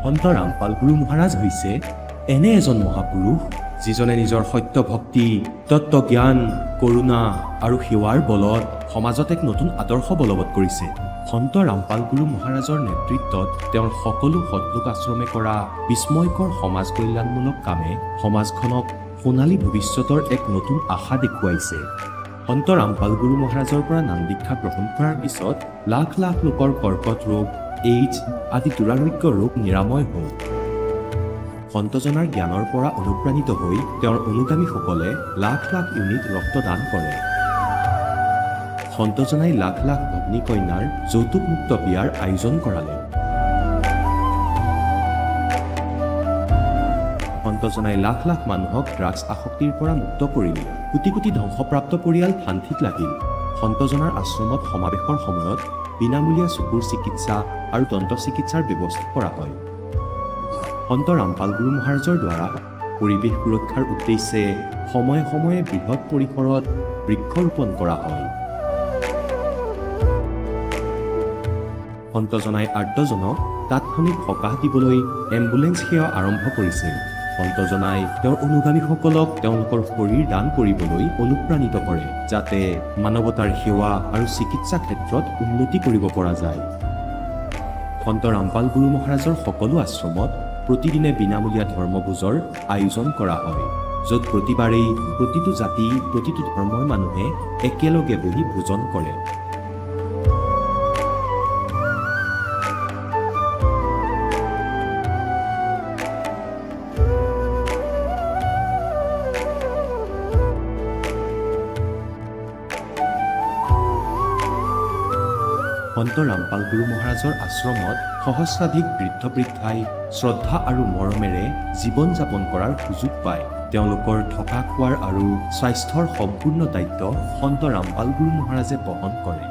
সন্ত ৰামপাল গুৰু মহাৰাজ হৈছে এনে এজন মহাপুৰুষ যিজনে নিজৰ সত্য ভক্তি, তত্ত্বজ্ঞান, কৰোণা আৰু সেৱাৰ বলত সমাজত এক নতুন আদৰ্শ বলবৎ কৰিছে। সন্ত ৰামপাল গুৰু মহাৰাজৰ নেতৃত্বত তেওঁৰ সকলো সৎলোক আশ্ৰমে কৰা বিস্ময়কৰ সমাজ কল্যাণমূলক কামে সমাজখনক সোণালী ভৱিষ্যতৰ এক নতুন আশা দেখুৱাইছে। সন্ত ৰামপাল গুৰু মহাৰাজৰ পৰা নাম দীক্ষা গ্ৰহণ কৰাৰ পিছত লাখ লাখ লোকৰ কৰ্কট ৰোগ, এইডছ আদি দুৰাৰোগ্য ৰোগ নিৰাময় হ'ল। সন্তজনাৰ জ্ঞানৰ পৰা অনুপ্ৰাণিত হৈ তেওঁৰ অনুগামীসকলে লাখ লাখ ইউনিট ৰক্তদান কৰে। সন্তজনাই লাখ লাখ ভগ্নী কন্যাৰ যৌতুকমুক্ত বিয়াৰ আয়োজন কৰালে। সন্তজনাই লাখ লাখ মানুহক ড্ৰাগছ আসক্তিৰ পৰা মুক্ত কৰিলে। কোটি কোটি ধ্বংসপ্ৰাপ্ত পৰিয়াল শান্তিত লাগিল। সন্তজনাৰ আশ্ৰমত সমাৱেশৰ সময়ত বিনামূলীয়া চকুৰ চিকিৎসা আৰু দন্ত চিকিৎসাৰ ব্যৱস্থা কৰা হয়। সন্ত ৰামপাল গুৰু মহাৰাজৰ দ্বাৰা পৰিৱেশ সুৰক্ষাৰ উদ্দেশ্যে সময়ে সময়ে বৃহৎ পৰিসৰত বৃক্ষৰোপণ কৰা হয়। সন্তজনাই আৰ্তজনক তাৎক্ষণিক সকাহ দিবলৈ এম্বুলেন্স সেৱা আৰম্ভ কৰিছিল। সন্তজনাই তেওঁৰ অনুগামীসকলক তেওঁলোকৰ শৰীৰ দান কৰিবলৈ অনুপ্ৰাণিত কৰে, যাতে মানৱতাৰ সেৱা আৰু চিকিৎসা ক্ষেত্ৰত উন্নতি কৰিব পৰা যায়। সন্ত ৰামপাল গুৰু মহাৰাজৰ সকলো আশ্ৰমত প্ৰতিদিনে বিনামূলীয়া ধৰ্মভোজৰ আয়োজন কৰা হয়, য'ত প্ৰতিবাৰেই প্ৰতিটো জাতি, প্ৰতিটো ধৰ্মৰ মানুহে একেলগে বহি ভোজন কৰে। সন্ত ৰামপাল গুৰু মহাৰাজৰ আশ্ৰমত সহস্ৰাধিক বৃদ্ধ বৃদ্ধাই শ্ৰদ্ধা আৰু মৰমেৰে জীৱন যাপন কৰাৰ সুযোগ পায়। তেওঁলোকৰ থকা খোৱাৰ আৰু স্বাস্থ্যৰ সম্পূৰ্ণ দায়িত্ব সন্ত ৰামপাল গুৰু মহাৰাজে বহন কৰে।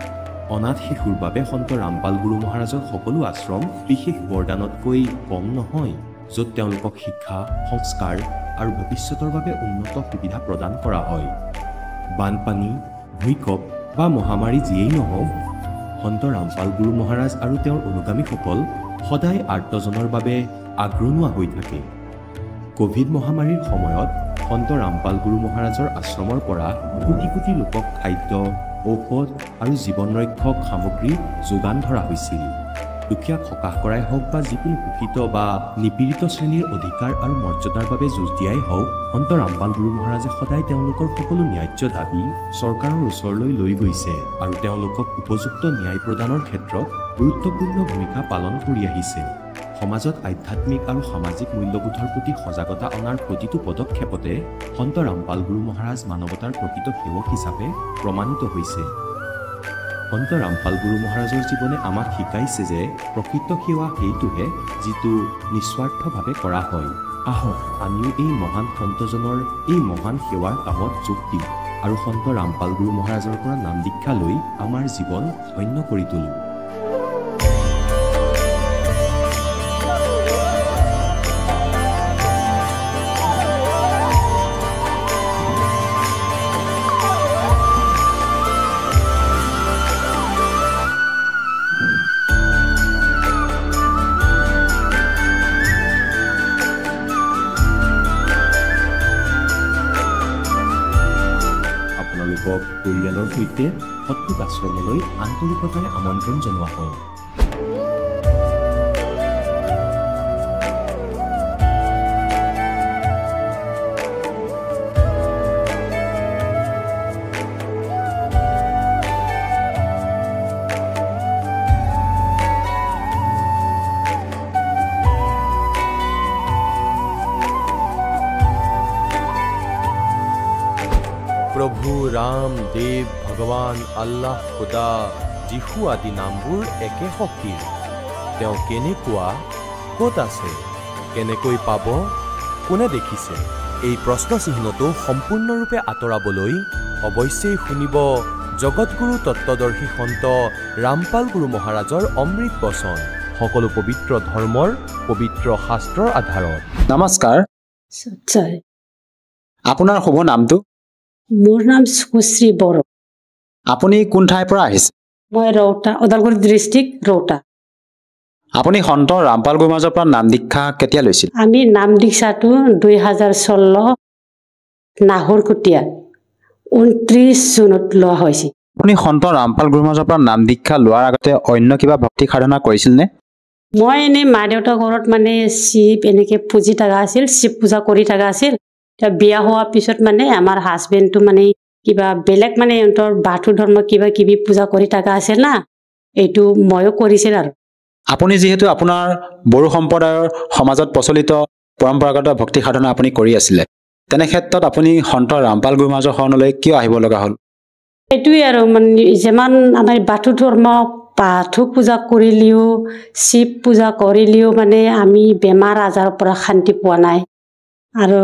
অনাথ শিশুৰ বাবে সন্ত ৰামপাল গুৰু মহাৰাজৰ সকলো আশ্ৰম বিশেষ বৰদানতকৈ কম নহয়, য'ত তেওঁলোকক শিক্ষা, সংস্কাৰ আৰু ভৱিষ্যতৰ বাবে উন্নত সুবিধা প্ৰদান কৰা হয়। বানপানী, ভূঁইকঁপ বা মহামাৰী যিয়েই নহওক, সন্ত ৰামপাল গুৰু মহাৰাজ আৰু তেওঁৰ অনুগামীসকল সদায় আৰ্তজনৰ বাবে আগ্ৰনোৱা হৈ থাকে। কোভিড মহামাৰীৰ সময়ত সন্ত ৰামপাল গুৰু মহাৰাজৰ আশ্ৰমৰ পৰা কোটি কোটি লোকক খাদ্য, ঔষধ আৰু জীৱন ৰক্ষক সামগ্ৰী যোগান ধৰা হৈছিল। দুখীয়াক সকাহ কৰাই হওক বা যিকোনো শোষিত বা নিপীড়িত শ্ৰেণীৰ অধিকাৰ আৰু মৰ্যাদাৰ বাবে যুঁজ দিয়াই হওক, সন্ত ৰামপাল গুৰু মহাৰাজে সদায় তেওঁলোকৰ সকলো ন্যায্য দাবী চৰকাৰৰ ওচৰলৈ লৈ গৈছে আৰু তেওঁলোকক উপযুক্ত ন্যায় প্ৰদানৰ ক্ষেত্ৰত গুৰুত্বপূৰ্ণ ভূমিকা পালন কৰি আহিছে। সমাজত আধ্যাত্মিক আৰু সামাজিক মূল্যবোধৰ প্ৰতি সজাগতা অনাৰ প্ৰতিটো পদক্ষেপতে সন্ত ৰামপাল গুৰু মহাৰাজ মানৱতাৰ প্ৰকৃত সেৱক হিচাপে প্ৰমাণিত হৈছে। সন্ত ৰামপাল গুৰু মহাৰাজৰ জীৱনে আমাক শিকাইছে যে প্ৰকৃত সেৱা সেইটোহে যিটো নিস্বাৰ্থভাৱে কৰা হয়। আহক আমিও এই মহান সন্তজনৰ এই মহান সেৱাৰ কামত যোগ দিওঁ আৰু সন্ত ৰামপাল গুৰু মহাৰাজৰ পৰা নাম দীক্ষা লৈ আমাৰ জীৱন ধন্য কৰি তোলোঁ। পৰিয়ালৰ সৈতে সৎলোক আশ্ৰমলৈ আন্তৰিকতাৰে আমন্ত্ৰণ জনোৱা হয়। প্ৰভু ৰাম, দেৱ, ভগৱান, আল্লাহ, খুদা, যীশু আদি নামবোৰ একে শক্তিৰ। তেওঁ কেনেকুৱা, ক'ত আছে, কেনেকৈ পাব, কোনে দেখিছে? এই প্ৰশ্নচিহ্নটো সম্পূৰ্ণৰূপে আঁতৰাবলৈ অৱশ্যেই শুনিব জগতগুৰু তত্ত্বদৰ্শী সন্ত ৰামপাল গুৰু মহাৰাজৰ অমৃত বচন, সকলো পবিত্ৰ ধৰ্মৰ পবিত্ৰ শাস্ত্ৰৰ আধাৰত। নমস্কাৰ। সঞ্চয়। আপোনাৰ শুভ নামটো? মোৰ নাম সুশ্ৰী বড়ো। আপুনি কোন ঠাইৰ পৰা আহিছে? মই ৰৌতা, ওদালগুৰি ডিষ্ট্ৰিক্ট ৰৌতা। আপুনি সন্ত ৰামপাল গুৰুমাজৰ পৰা নাম দীক্ষা কেতিয়া লৈছিল? আমি নাম দীক্ষাটো 2016 নাহৰকটীয়া 29 জুনত লোৱা হৈছিল। আপুনি সন্ত ৰামপাল গুৰুমাজৰ পৰা নাম দীক্ষা লোৱাৰ আগতে অন্য কিবা ভক্তি সাধনা কৰিছিল নে? মই এনেই মা দেউতাৰ ঘৰত মানে শিৱ এনেকে পুজি থকা আছিল, শিৱ পূজা কৰি থকা আছিল। বিয়া হোৱাৰ পিছত মানে আমাৰ হাজবেণ্ডটো মানে কিবা বেলেগ মানে সিহঁতৰ বাথৌ ধৰ্ম কিবা কিবি পূজা কৰি থকা আছিল না, এইটো ময়ো কৰিছিল আৰু। আপুনি যিহেতু আপোনাৰ বড়ো সম্প্ৰদায়ৰ সমাজত প্ৰচলিত পৰম্পৰাগত ভক্তি সাধনা আপুনি কৰি আছিলে, তেনে ক্ষেত্ৰত আপুনি সন্ত ৰামপাল গুৰুমাজৰ শৰণলৈ কিয় আহিব লগা হ'ল? এইটোৱে আৰু মানে যিমান আমাৰ বাথৌ ধৰ্ম বাথৌ পূজা কৰিলেও শিৱ পূজা কৰিলেও মানে আমি বেমাৰ আজাৰৰ পৰা শান্তি পোৱা নাই। আৰু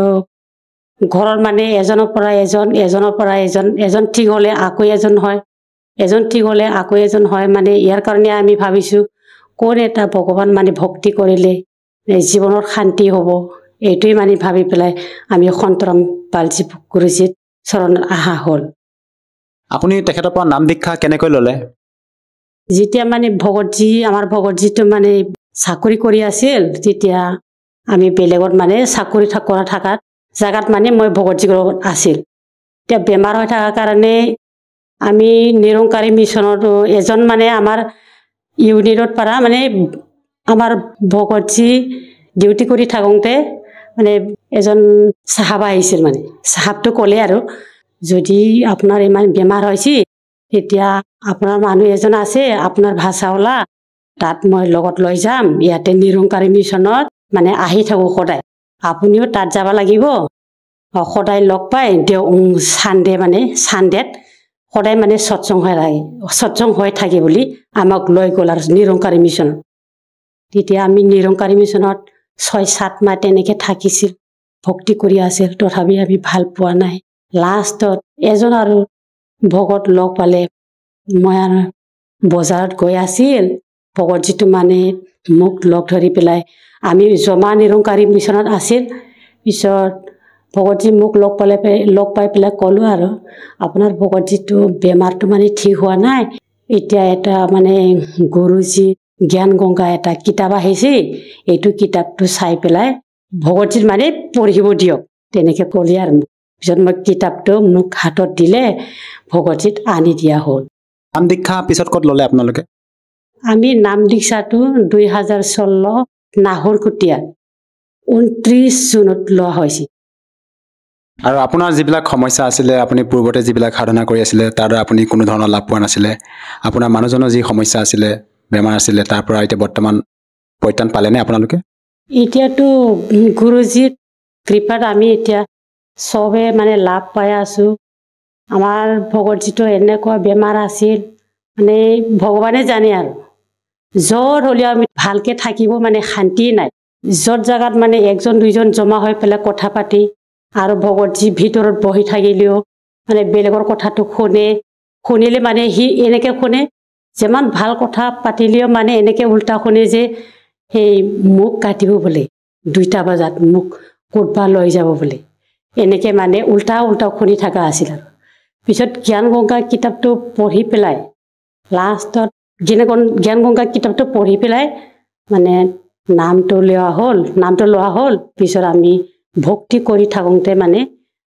ঘৰৰ মানে এজনৰ পৰা এজন, এজনৰ পৰা এজন, এজন ঠিক হ'লে আকৌ এজন হয়, এজন ঠিক হ'লে আকৌ এজন হয়। মানে ইয়াৰ কাৰণে আমি ভাবিছোঁ কোন এটা ভগৱান মানে ভক্তি কৰিলে জীৱনৰ শান্তি হ'ব, এইটোৱে মানে ভাবি পেলাই আমি সন্ত ৰামপাল গুৰুজীৰ চৰণত অহা হ'ল। আপুনি তেখেতৰ পৰা নাম দীক্ষা কেনেকৈ ল'লে? যেতিয়া মানে আমাৰ ভগতজীটো মানে চাকৰি কৰি আছিল, তেতিয়া আমি বেলেগত মানে চাকৰি কৰা থকাত জেগাত মানে মই ভগতজীৰ লগত আছিল। এতিয়া বেমাৰ হৈ থকাৰ কাৰণে আমি নিৰংকাৰী মিছনত এজন মানে আমাৰ ইউনিটৰ পৰা মানে আমাৰ ভগতজী ডিউটি কৰি থাকোঁতে মানে এজন চাহাব আহিছিল। মানে চাহাবটো ক'লে আৰু যদি আপোনাৰ ইমান বেমাৰ হৈছে তেতিয়া আপোনাৰ মানুহ এজন আছে আপোনাৰ ভাষাওলা, তাত মই লগত লৈ যাম, ইয়াতে নিৰংকাৰী মিছনত মানে আহি থাকোঁ সদায়, আপুনিও তাত যাব লাগিব। সদায় লগ পাই চানডেত সদায় মানে সৎসং হৈ থাকে বুলি আমাক লৈ গ'ল আৰু নিৰংকাৰী মিছনত। তেতিয়া আমি নিৰংকাৰী মিছনত 6-7 মাহ তেনেকৈ থাকিছিল, ভক্তি কৰি আছিল, তথাপি আমি ভাল পোৱা নাই। লাষ্টত এজন আৰু ভকত লগ পালে, মই আৰু বজাৰত গৈ আছিল, ভগতজীটো মানে মোক লগ ধৰি পেলাই আমি জমা নিৰংকাৰী মিছনত আছিল। পিছত ভগতজী মোক লগ পাই পেলাই ক'লোঁ আৰু আপোনাৰ ভগতজীটো বেমাৰটো মানে ঠিক হোৱা নাই, এতিয়া এটা মানে গুৰুজী জ্ঞান গংগা এটা কিতাপ আহিছে, এইটো কিতাপটো চাই পেলাই ভগতজীৰ মানে পঢ়িব দিয়ক, তেনেকৈ ক'লে আৰু মোক। পিছত মই কিতাপটো মোক হাতত দিলে, ভগতজীত আনি দিয়া হ'ল। নাম দীক্ষা পিছত ক'ত ল'লে আপোনালোকে? আমি নাম দীক্ষাটো 2016 নাহৰকটীয়া 29 জুনত লোৱা হৈছিল। আৰু আপোনাৰ যিবিলাক সমস্যা আছিলে, আপুনি পূৰ্বতে যিবিলাক সাধনা কৰি আছিলে তাৰ দ্বাৰা আপুনি কোনো ধৰণৰ লাভ পোৱা নাছিলে, আপোনাৰ মানুহজনৰ যি সমস্যা আছিলে, বেমাৰ আছিলে, তাৰ পৰা এতিয়া বৰ্তমান পৰিত্ৰাণ পালেনে আপোনালোকে? এতিয়াতো গুৰুজীৰ কৃপাত আমি এতিয়া চবে মানে লাভ পাই আছোঁ। আমাৰ ভগতজীটো এনেকুৱা বেমাৰ আছিল মানে ভগৱানে জানে আৰু, য'ত হ'লেও আমি ভালকৈ থাকিব মানে শান্তি নাই। য'ত জেগাত মানে 1-2জন জমা হৈ পেলাই কথা পাতি আৰু ভগতজী ভিতৰত বহি থাকিলেও মানে বেলেগৰ কথাটো শুনিলে মানে সি এনেকৈ শুনে, যিমান ভাল কথা পাতিলেও মানে এনেকৈ উল্টা শুনে যে সেই মোক কাটিব বোলে, 2টা বজাত মোক ক'তবা লৈ যাব বোলে, এনেকৈ মানে উল্টা শুনি থকা আছিল। আৰু পিছত জ্ঞান গংগা কিতাপটো পঢ়ি পেলাই লাষ্টত জ্ঞান গংগা কিতাপটো পঢ়ি পেলাই মানে নামটো লোৱা হ'ল। পিছত আমি ভক্তি কৰি থাকোঁতে মানে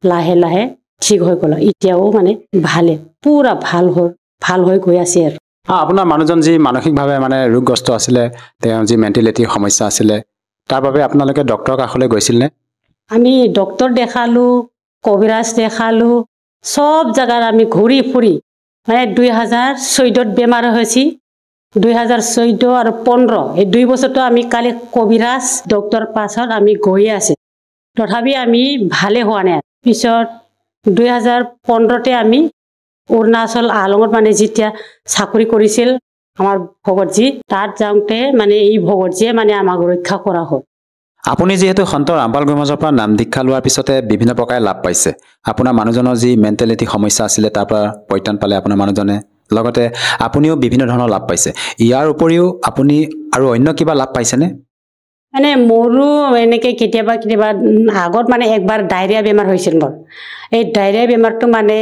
লাহে লাহে ঠিক হৈ গ'ল। এতিয়াও মানে পুৰা ভাল হৈ গৈ আছে আৰু। আপোনাৰ মানুহজন যি মানসিকভাৱে মানে ৰোগগ্ৰস্ত আছিলে, তেওঁৰ যি মেণ্টেলিটিৰ সমস্যা আছিলে, তাৰ বাবে আপোনালোকে ডক্তৰৰ কাষলৈ গৈছিলনে? আমি ডক্তৰ দেখালোঁ, কবিৰাজ দেখালোঁ, চব জেগাত আমি ঘূৰি ফুৰি মানে 2014 বেমাৰ হৈছি, 2014 আৰু 15 এই 2 বছৰটো আমি কালি কবিৰাজ ডক্তৰ পাছত আমি গৈয়ে আছে, তথাপি আমি ভালে হোৱা নাই। পিছত 2015তে আমি অৰুণাচল আলঙত মানে যেতিয়া চাকৰি কৰিছিল আমাৰ ভগতজী, তাত যাওঁতে মানে এই ভগতজীয়ে মানে আমাক ৰক্ষা কৰা হ'ল। আপুনি যিহেতু সন্ত ৰামপাল গুৰুমাজৰ পৰা নাম দীক্ষা লোৱাৰ পিছতে বিভিন্ন প্ৰকাৰে লাভ পাইছে, আপোনাৰ মানুহজনৰ যি মেণ্টেলিটি সমস্যা আছিলে তাৰ পৰা পৰিত্ৰাণ পালে আপোনাৰ মানুহজনে, লগতে আপুনিও বিভিন্ন ধৰণৰ লাভ পাইছে। ইয়াৰ উপৰিও আপুনি আৰু অন্য কিবা লাভ পাইছেনে? মানে মোৰো এনেকৈ কেতিয়াবা আগত মানে একবাৰ ডায়েৰিয়া বেমাৰ হৈছিল মোৰ। এই ডায়েৰিয়া বেমাৰটো মানে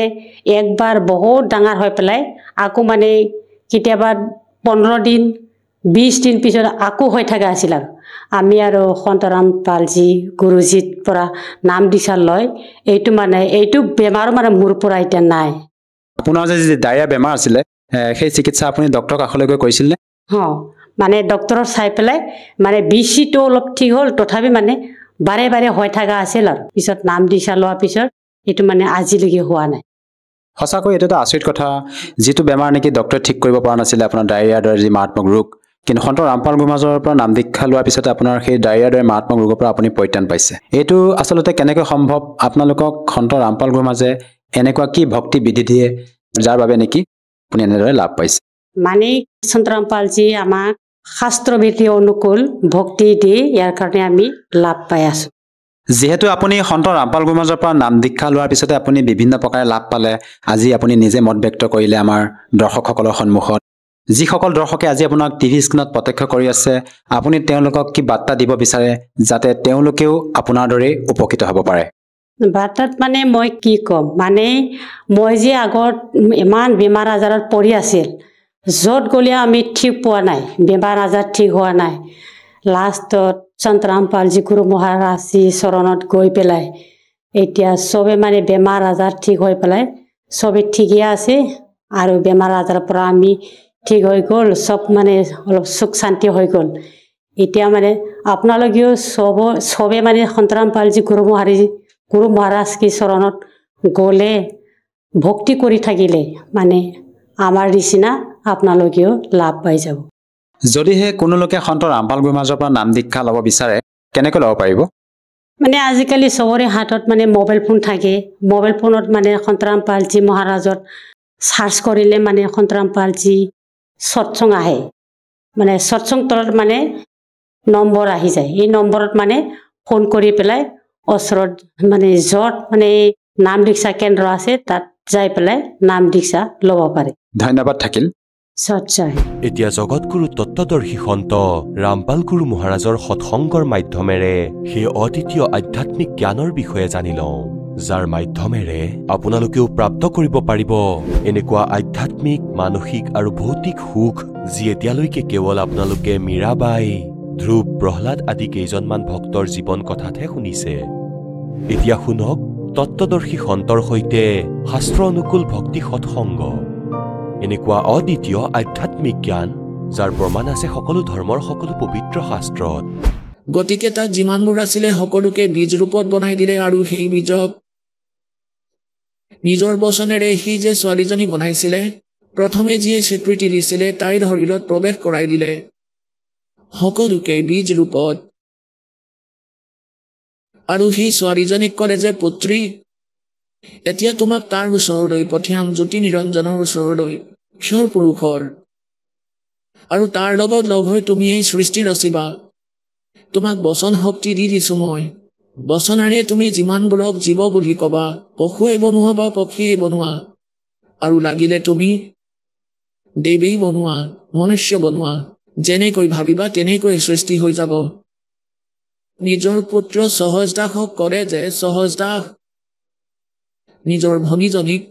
একবাৰ বহুত ডাঙৰ হৈ পেলাই আকৌ মানে কেতিয়াবা 15 দিন 20 দিন পিছত আকৌ হৈ থকা আছিল আৰু আমি আৰু সন্তৰাম পালজী গুৰুজীৰ পৰা নাম দিছা লয় এইটো মানে এইটো বেমাৰো মানে মোৰ পৰা এতিয়া নাই আপোনাৰ যে ডায়েৰিয়া বেমাৰ আছিলে সেই চিকিৎসা আপুনি ডক্টৰৰ কাষলৈ গৈ কৰিছিল নে মানে ডক্টৰৰ চাই পেলাই মানে বিচিটো অলপ ঠিক হ'ল তথাপি মানে বাৰে বাৰে হৈ থকা আছিল আৰু পিছত নাম দিছা লোৱাৰ পিছত এইটো মানে আজিলৈকে হোৱা নাই সঁচাকৈ এইটো এটা আচৰিত কথা যিটো বেমাৰ নেকি ডক্টৰে ঠিক কৰিব পৰা নাছিলে আপোনাৰ ডায়েৰিয়াৰ দৰে যি মাৰাত্মক ৰোগ কিন্তু সন্ত ৰামপাল গুৰুমাজৰ পৰা নাম দীক্ষা লোৱাৰ পিছতে আপোনাৰ সেই ডায়েৰিয়াৰ দৰে মাৰাত্মক ৰোগৰ পৰা আপুনি পৰিত্ৰাণ পাইছে এইটো আচলতে কেনেকৈ সম্ভৱ আপোনালোকক সন্ত ৰামপাল গুৰুমাজে এনেকুৱা কি ভক্তি বিধি দিয়ে যাৰ বাবে নেকি আপুনি এনেদৰে লাভ পাইছে মানে সন্ত ৰামপালজী আমাক শাস্ত্ৰবিধি অনুকূল ভক্তি দি ইয়াৰ কাৰণে আমি লাভ পাই আছো যিহেতু আপুনি সন্ত ৰামপাল গুৰুমাজৰ পৰা নাম দীক্ষা লোৱাৰ পিছতে আপুনি বিভিন্ন প্ৰকাৰে লাভ পালে আজি আপুনি নিজে মত ব্যক্ত কৰিলে আমাৰ দৰ্শকসকলৰ সন্মুখত যিসকল দৰ্শকে আজি আপোনাক টিভি স্ক্ৰীণত প্ৰত্যক্ষ কৰি আছে আপুনি তেওঁলোকক কি বাৰ্তা দিব বিচাৰে যাতে তেওঁলোকেও আপোনাৰ দৰে উপকৃত হ'ব পাৰে বাৰ্তাত মানে মই কি ক'ম মানে মই যে আগত ইমান বেমাৰ আজাৰত পৰি আছিল য'ত গ'লে আমি ঠিক পোৱা নাই বেমাৰ আজাৰ ঠিক হোৱা নাই লাষ্টত সন্ত ৰামপালজী গুৰু মহাৰাজজী চৰণত গৈ পেলাই এতিয়া চবে মানে বেমাৰ আজাৰ ঠিক হৈ পেলাই চবে ঠিকেই আছে আৰু বেমাৰ আজাৰৰ পৰা আমি ঠিক হৈ গ'ল চব মানে অলপ সুখ শান্তি হৈ গ'ল এতিয়া মানে আপোনালোকেও চবে মানে সন্ত ৰামপালজী গুৰু মহাৰাজ কি চৰণত গ'লে ভক্তি কৰি থাকিলে মানে আমাৰ নিচিনা আপোনালোকেও লাভ পাই যাব যদিহে কোনো লোকে সন্ত ৰামপাল গুৰুমাজৰ পৰা নাম দীক্ষা ল'ব বিচাৰে কেনেকৈ ল'ব পাৰিব মানে আজিকালি চবৰে হাতত মানে মোবাইল ফোন থাকে মোবাইল ফোনত মানে সন্ত ৰামপালজী মহাৰাজত সাৰ্চ কৰিলে মানে সন্ত ৰামপালজী সৎসং আহে মানে সৎসং তলত মানে নম্বৰ আহি যায় এই নম্বৰত মানে ফোন কৰি পেলাই ওচৰত মানে য'ত মানে নাম দীক্ষা কেন্দ্ৰ আছে তাত যাই পেলাই নাম দীক্ষা ল'ব পাৰে ধন্যবাদ থাকিল এতিয়া জগতগুৰু তত্ত্বদৰ্শী সন্ত ৰামপাল গুৰু মহাৰাজৰ সৎসংগৰ মাধ্যমেৰে সেই অদ্বিতীয় আধ্যাত্মিক জ্ঞানৰ বিষয়ে জানি লওঁ যাৰ মাধ্যমেৰে আপোনালোকেও প্ৰাপ্ত কৰিব পাৰিব এনেকুৱা আধ্যাত্মিক মানসিক আৰু ভৌতিক সুখ যি এতিয়ালৈকে কেৱল আপোনালোকে মীৰাবাই ধ্ৰুৱ প্ৰহ্লাদ আদি কেইজনমান ভক্তৰ জীৱন কথাতহে শুনিছে এতিয়া শুনক তত্ত্বদৰ্শী সন্তৰ সৈতে শাস্ত্ৰ অনুকূল ভক্তি সৎসংগ এনেকুৱা অদ্বিতীয় আধ্যাত্মিক জ্ঞান যাৰ প্ৰমাণ আছে সকলো ধৰ্মৰ সকলো পবিত্ৰ শাস্ত্ৰত গতিকে তাত যিমানবোৰ আছিলে সকলোকে বীজ ৰূপত বনাই দিলে আৰু সেই বীজক নিজৰ বচনেৰে সি যে ছোৱালীজনী বনাইছিলে প্ৰথমে যিয়ে স্বীকৃতি দিছিলে তাইৰ শৰীৰত প্ৰৱেশ কৰাই দিলে সকলোকে বীজ ৰূপত আৰু সেই ছোৱালীজনীক ক'লে যে পুত্ৰী এতিয়া তোমাক তাৰ ওচৰলৈ পঠিয়াম জ্যোতি নিৰঞ্জনৰ ওচৰলৈ ক্ষৰ পুৰুষৰ আৰু তাৰ লগত লগ হৈ তুমি এই সৃষ্টি ৰচিবা তোমাক বচন শক্তি দি দিছো মই বচনেৰে তুমি যিমানবোৰক জীৱ বুলি ক'বা পশুৱে বনোৱা বা পক্ষীয়ে বনোৱা আৰু লাগিলে তুমি দেৱী বনোৱা মনুষ্য বনোৱা যেনেকৈ ভাবিবা তেনেকৈ সৃষ্টি হৈ যাব নিজৰ পুত্ৰ সহজদাসক কৰে যে সহজদাস নিজৰ ভনীজনীক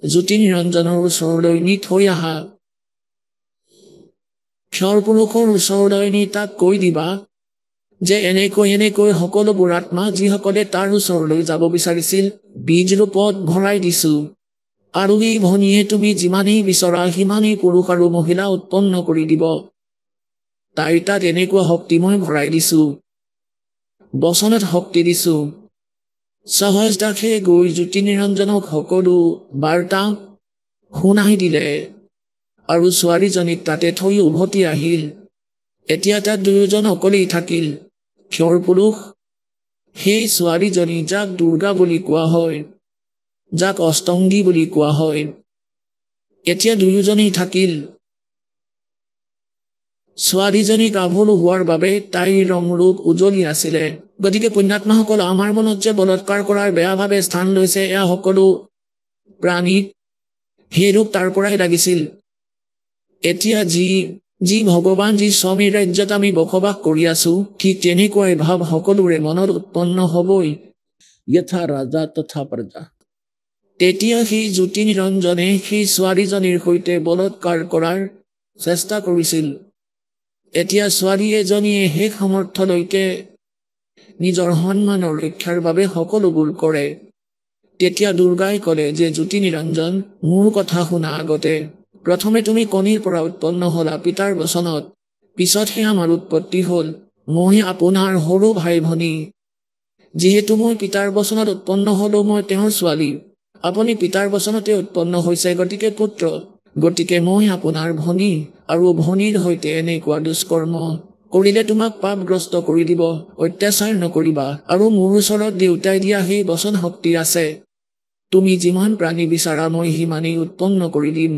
জ্যোতি নিৰঞ্জনৰ ওচৰলৈ নি থৈ আহা ক্ষৰ পুৰুষৰ ওচৰলৈ নি তাক কৈ দিবা যে এনেকৈ সকলোবোৰ আত্মা যিসকলে তাৰ ওচৰলৈ যাব বিচাৰিছিল বীজ ৰূপত ভৰাই দিছো আৰু এই ভনীয়ে তুমি যিমানেই বিচৰা সিমানেই পুৰুষ আৰু মহিলা উৎপন্ন কৰি দিব তাইৰ তাত এনেকুৱা শক্তি মই ভৰাই দিছো বচনত শক্তি দিছো সহজ দাসে গৈ জ্যোতি নিৰঞ্জনক সকলো বাৰ্তা শুনাই দিলে আৰু ছোৱালীজনীক তাতে থৈ উভতি আহিল এতিয়া তাত দুয়োজন অকলেই থাকিল ক্ষৰ পুৰুষ সেই ছোৱালীজনী যাক দুৰ্গা বুলি কোৱা হয় যাক অষ্টংগী বুলি কোৱা হয় এতিয়া দুয়োজনেই থাকিল ছোৱালীজনী গাভৰু হোৱাৰ বাবে তাইৰ ৰং ৰূপ উজ্বলি আছিলে গতিকে পুণ্যাত্মাসকল আমাৰ মনত যে বলৎকাৰ কৰাৰ বেয়াভাৱে স্থান লৈছে এয়া সকলো প্ৰাণীক সেই ৰূপ তাৰ পৰাই লাগিছিল এতিয়া যি ভগৱান যি স্বামীৰ ৰাজ্যত আমি বসবাস কৰি আছো ঠিক তেনেকুৱাই ভাৱ সকলোৰে মনত উৎপন্ন হ'বই যথা ৰাজা তথা প্ৰজা তেতিয়া সেই জ্যোতি নিৰঞ্জনে সেই ছোৱালীজনীৰ সৈতে বলৎকাৰ কৰাৰ চেষ্টা কৰিছিল এতিয়া ছোৱালী এজনীয়ে শেষ সামৰ্থলৈকে নিজৰ সন্মানৰ ৰক্ষাৰ বাবে সকলোবোৰ কৰে। তেতিয়া দুৰ্গাই ক'লে যে জ্যোতি নিৰঞ্জন, মোৰ কথা শুনা আগতে। প্ৰথমে তুমি কণীৰ পৰা উৎপন্ন হলা পিতাৰ বচনত, পিছতহে আমাৰ উৎপত্তি হ'ল। মই আপোনাৰ সৰু ভাই ভনী। যিহেতু মই পিতাৰ বচনত উৎপন্ন হলো, মই তেওঁৰ ছোৱালী। আপুনি পিতাৰ বচনতে উৎপন্ন হৈছে, গতিকে পুত্ৰ। গতিকে মই আপোনাৰ ভনী, আৰু ভনীৰ সৈতে এনেকুৱা দুষ্কৰ্ম কৰিলে তোমাক পাপগ্ৰস্ত কৰি দিব। অত্যাচাৰ নকৰিবা। আৰু মোৰ ওচৰত দেউতাই দিয়া সেই বচন শক্তি আছে। তুমি যিমান প্ৰাণী বিচাৰা মই সিমানেই উৎপন্ন কৰি দিম।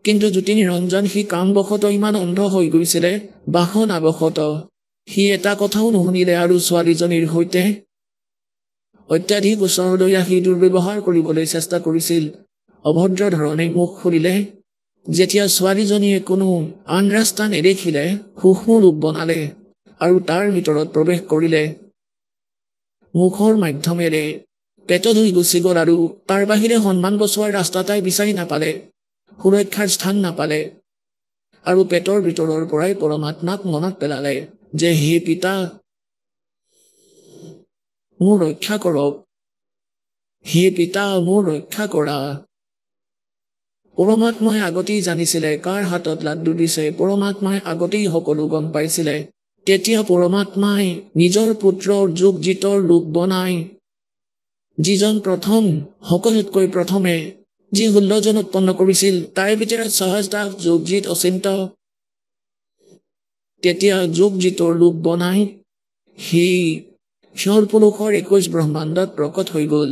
কিন্তু জ্যোতি নিৰঞ্জন সি কামবশত ইমান অন্ধ হৈ গৈছিলে, বাসনাবশত সি এটা কথাও নুশুনিলে আৰু ছোৱালীজনীৰ সৈতে অত্যাধিক ওচৰলৈ আহি দুৰ্ব্যৱহাৰ কৰিবলৈ চেষ্টা কৰিছিল। অভদ্ৰ ধৰণে মুখ খুলিলে। যেতিয়া ছোৱালীজনীয়ে কোনো আন ৰাস্তা নেদেখিলে, সূক্ষ্ম ৰূপ বনালে আৰু তাৰ ভিতৰত প্ৰৱেশ কৰিলে। মুখৰ মাধ্যমেৰে পেটলৈ গুচি গ'ল আৰু তাৰ বাহিৰে সন্মান বচোৱাৰ ৰাস্তা তাই বিচাৰি নাপালে, সুৰক্ষাৰ স্থান নাপালে। আৰু পেটৰ ভিতৰৰ পৰাই পৰমাত্মাক মনত পেলালে যে হে পিতা, মোৰ ৰক্ষা কৰক। হে পিতা, মোৰ ৰক্ষা কৰা। পৰমাত্মাই আগতেই জানিছিলে কাৰ হাতত লাড্ডু দিছে। পৰমাত্মাই আগতেই সকলো গম পাইছিলে। তেতিয়া পৰমাত্মাই নিজৰ পুত্ৰৰ যোগজিতৰ ৰূপ বনাই, যিজন প্ৰথম, সকলোতকৈ প্ৰথমে যি 16 জন উৎপন্ন কৰিছিল, তাৰে ভিতৰত সহজদাস যোগজিত অচিন্ত। তেতিয়া যোগজিতৰ ৰূপ বনাই সেই পুৰুষৰ 21 ব্ৰহ্মাণ্ডত প্ৰকট হৈ গ'ল।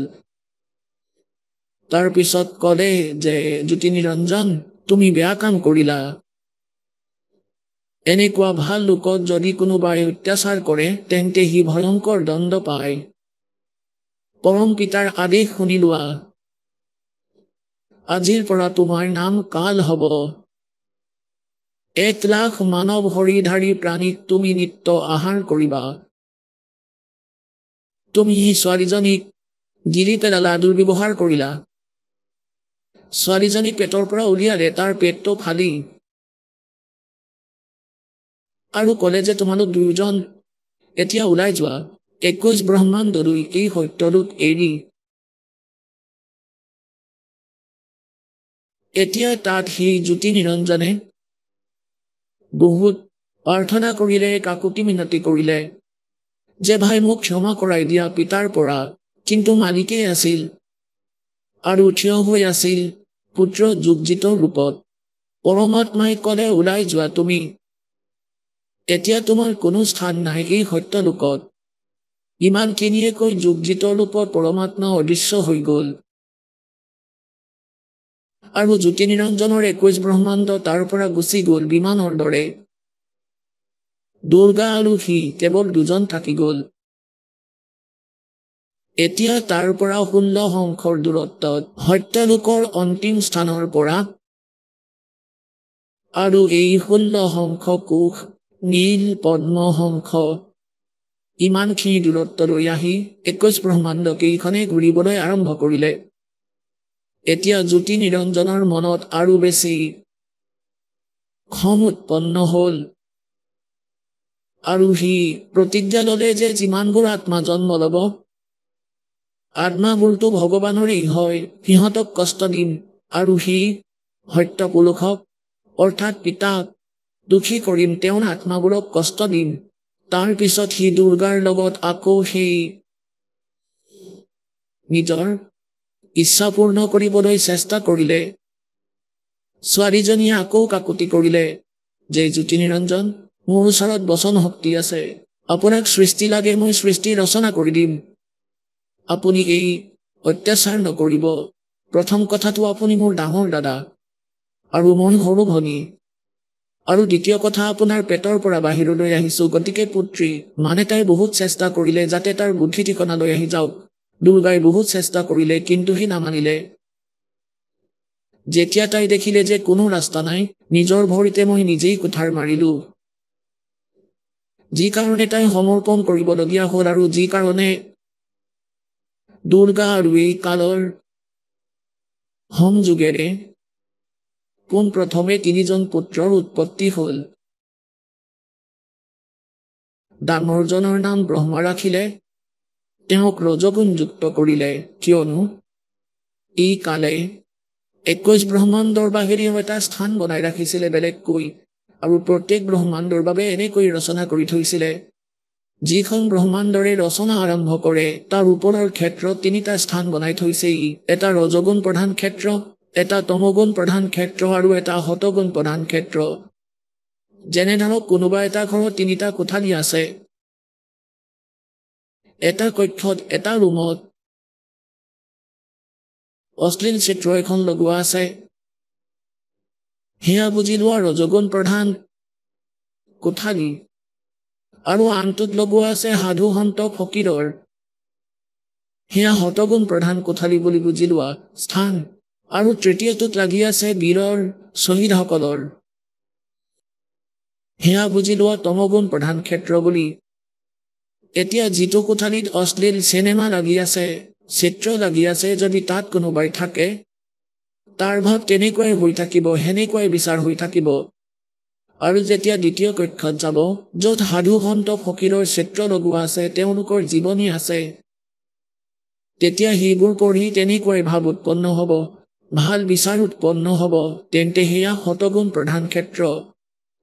তাৰ পিছত ক'লে যে জ্যোতি নিৰঞ্জন, তুমি বেয়া কাম কৰিলা। এনেকুৱা ভাল লোকত যদি কোনোবাই অত্যাচাৰ কৰে, তেন্তে সি ভয়ংকৰ দণ্ড পায়। পৰম পিতাৰ আদেশ শুনি লোৱা। আজিৰ পৰা তোমাৰ নাম কাল হ'ব। 1 লাখ মানৱ শৰীৰধাৰী প্ৰাণীক তুমি নিত্য আহাৰ কৰিবা। তুমি ছোৱালীজনীক গিলি পেলালা, দুৰ্ব্যৱহাৰ কৰিলা। ছোৱালীজনীক পেটৰ পৰা উলিয়ালে, তাৰ পেটটো ফালি, আৰু ক'লে যে তোমালোক দুয়োজন এতিয়া ওলাই যোৱা 21 ব্ৰহ্মাণ্ডলৈ এই সত্যলোক এৰি। এতিয়া তাত সেই জ্যোতি নিৰঞ্জনে বহুত প্ৰাৰ্থনা কৰিলে, কাকুতি মিনতি কৰিলে যে ভাই মোক ক্ষমা কৰাই দিয়া পিতাৰ পৰা। কিন্তু মালিকেই আছিল আৰু থিয় হৈ আছিল পুত্ৰ যোগজিত ৰূপত। পৰমাত্মাই ক'লে ওলাই যোৱা তুমি। এতিয়া তোমাৰ কোনো স্থান নাই এই সত্যলোকত। ইমানখিনিয়ে কৈ যোগজিত ৰূপত পৰমাত্মা অদৃশ্য হৈ গ'ল। আৰু জ্যোতি নিৰঞ্জনৰ 21 ব্ৰহ্মাণ্ড তাৰ পৰা গুচি গ'ল বিমানৰ দৰে। দুৰ্গা আৰু সি কেৱল দুজন থাকি গ'ল। এতিয়া তাৰ পৰা 16 অংশৰ দূৰত্বত সত্যলোকৰ অন্তিম স্থানৰ পৰা, আৰু এই 16 অংশ কোষ নীল পদ্ম শংখ ইমানখিনি দূৰত্বলৈ আহি 21 ব্ৰহ্মাণ্ড কেইখনে ঘূৰিবলৈ আৰম্ভ কৰিলে। এতিয়া জ্যোতি নিৰঞ্জনৰ মনত আৰু বেছি খং উৎপন্ন হ'ল আৰু সি প্ৰতিজ্ঞা ল'লে যে যিমানবোৰ আত্মা জন্ম ল'ব, আত্মাবোৰতো ভগৱানৰেই হয়, সিহঁতক কষ্ট দিম। আৰু সি সত্য পুৰুষক অৰ্থাৎ পিতাক দুখী কৰিম, তেওঁৰ আত্মাবোৰক কষ্ট দিম। তাৰ পিছত সি দুৰ্গাৰ লগত আকৌ সেই নিজৰ ইচ্ছা পূৰ্ণ কৰিবলৈ চেষ্টা কৰিলে। ছোৱালীজনীয়ে আকৌ কাকুতি কৰিলে যে জ্যোতি নিৰঞ্জন, মোৰ ওচৰত বচন শক্তি আছে। আপোনাক সৃষ্টি লাগে, মই সৃষ্টি ৰচনা কৰি দিম। আপুনি এই অত্যাচাৰ নকৰিব। প্ৰথম কথাটো আপুনি মোৰ ডাঙৰ দাদা আৰু মই সৰু ভনী। আৰু দ্বিতীয় কথা, আপোনাৰ পেটৰ পৰা বাহিৰলৈ আহিছো, গতিকে পুত্ৰী। মানে তাই বহুত চেষ্টা কৰিলে যাতে তাৰ বুদ্ধি ঠিকনালৈ আহি যাওক। দুৰ্গাই বহুত চেষ্টা কৰিলে, কিন্তু সি নামানিলে। যেতিয়া তাই দেখিলে যে কোনো ৰাস্তা নাই, নিজৰ ভৰিতে মই নিজেই কুঠাৰ মাৰিলো। যি কাৰণে তাই সমৰ্পণ কৰিবলগীয়া হ'ল আৰু যি কাৰণে দুৰ্গা আৰু এই কালৰ সংযোগেৰে পোন প্ৰথমে 3জন পুত্ৰৰ উৎপত্তি হ'ল। ডাঙৰজনৰ নাম ব্ৰহ্মা ৰাখিলে তেওঁক ৰজগুণযুক্ত কৰিলে কিয়নো ই কালে 21 ব্ৰহ্মাণ্ডৰ বাহিৰেও এটা স্থান বনাই ৰাখিছিলে বেলেগকৈ আৰু প্ৰত্যেক ব্ৰহ্মাণ্ডৰ বাবে এনেকৈ ৰচনা কৰি থৈছিলে যিখন ব্ৰহ্মাণ্ডৰে ৰচনা আৰম্ভ কৰে তাৰ ওপৰৰ ক্ষেত্ৰত 3টা স্থান বনাই থৈছে ই এটা ৰজগুণ প্ৰধান ক্ষেত্ৰ এটা তমগুণ প্ৰধান ক্ষেত্ৰ আৰু এটা হতগুণ প্ৰধান ক্ষেত্ৰ যেনে ধৰক কোনোবা এটা ঘৰত 3টা কোঠালি আছে এটা কক্ষত এটা ৰুমত অশ্লীল চিত্ৰ এখন লগোৱা আছে সেয়া বুজি লোৱা ৰজগুণ প্ৰধান কোঠালি আৰু আনটোত লগোৱা আছে সাধু সন্ত ফকীৰৰ সেয়া হতগুণ প্ৰধান কোঠালি বুলি বুজি লোৱা স্থান আৰু তৃতীয়টোত লাগি আছে বীৰৰ শ্বহীদসকলৰ সেয়া বুজি লোৱা তমগুণ প্ৰধান ক্ষেত্ৰ বুলি এতিয়া যিটো কোঠালিত অশ্লীল চিনেমা লাগি আছে চিত্ৰ লাগি আছে যদি তাত কোনোবাই থাকে তাৰ ভাৱ তেনেকুৱাই হৈ থাকিব হেনেকুৱাই বিচাৰ হৈ থাকিব আৰু যেতিয়া দ্বিতীয় কক্ষত যাব য'ত সাধু সন্ত ফকীৰৰ চিত্ৰ লগোৱা আছে তেওঁলোকৰ জীৱনী আছে তেতিয়া সেইবোৰ পঢ়ি তেনেকুৱাই ভাৱ উৎপন্ন হ'ব ভাল বিচাৰ উৎপন্ন হ'ব তেন্তে সেয়া হতগুণ প্ৰধান ক্ষেত্ৰ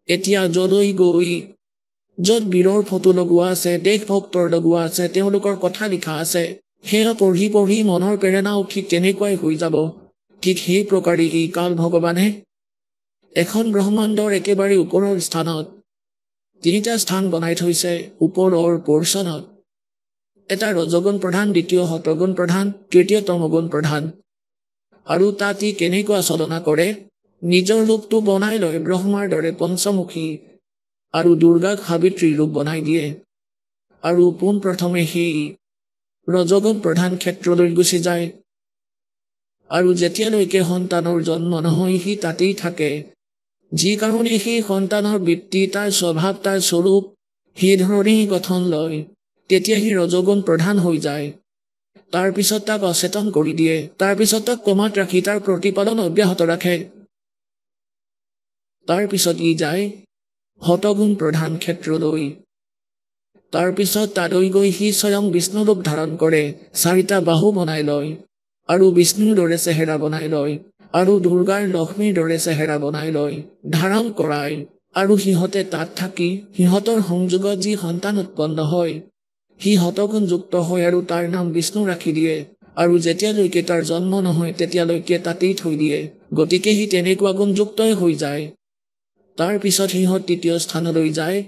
এতিয়া যলৈ গৈ য'ত বীৰৰ ফটো লগোৱা আছে দেশভক্তৰ লগোৱা আছে তেওঁলোকৰ কথা লিখা আছে সেয়া পঢ়ি পঢ়ি মনৰ প্ৰেৰণাও ঠিক তেনেকুৱাই হৈ যাব ঠিক সেই প্ৰকাৰে এই কাল ভগৱানে এখন ব্ৰহ্মাণ্ডৰ একেবাৰে ওপৰৰ স্থানত 3টা স্থান বনাই থৈছে ওপৰৰ পৰ্চনত এটা ৰজগুণ প্ৰধান দ্বিতীয় হতগুণ প্ৰধান তৃতীয় তমগুণ প্ৰধান আৰু তাত ই কেনেকুৱা চলনা কৰে নিজৰ ৰূপটো বনাই লয় ব্ৰহ্মাৰ দৰে পঞ্চমুখী আৰু দুৰ্গাক সাবিত্ৰী ৰূপ বনাই দিয়ে আৰু পোনপ্ৰথমে সেই ৰজগুণ প্ৰধান ক্ষেত্ৰলৈ গুচি যায় আৰু যেতিয়ালৈকে সন্তানৰ জন্ম নহয় সি তাতেই থাকে যি কাৰণে সেই সন্তানৰ বৃত্তি তাৰ স্বভাৱ তাৰ স্বৰূপ সেই ধৰণেই গঠন লয় তেতিয়া সি ৰজগুণ প্ৰধান হৈ যায় তাৰ পিছত তাক অচেতন কৰি দিয়ে তাৰ পিছত তাক কমাত ৰাখি তাৰ প্ৰতিপালন অব্যাহত ৰাখে তাৰ পিছত ই যায় হতগুণ প্ৰধান ক্ষেত্ৰলৈ তাৰ পিছত তালৈ গৈ সি স্বয়ং বিষ্ণু ৰূপ ধাৰণ কৰে 4টা বাহু বনাই লয় আৰু বিষ্ণুৰ দৰে চেহেৰা বনাই লয় আৰু দুৰ্গাৰ লক্ষ্মীৰ দৰে চেহেৰা বনাই লয় ধাৰণ কৰায় আৰু সিহঁতে তাত থাকি সিহঁতৰ সংযোগত যি সন্তান উৎপন্ন হয় সি হতগুণযুক্ত হয় আৰু তাৰ নাম বিষ্ণু ৰাখি দিয়ে আৰু যেতিয়ালৈকে তাৰ জন্ম নহয় তেতিয়ালৈকে তাতেই থৈ দিয়ে গতিকে সি তেনেকুৱা গুণযুক্তই হৈ যায় তাৰ পিছত সিহঁত 3য় স্থানলৈ যায়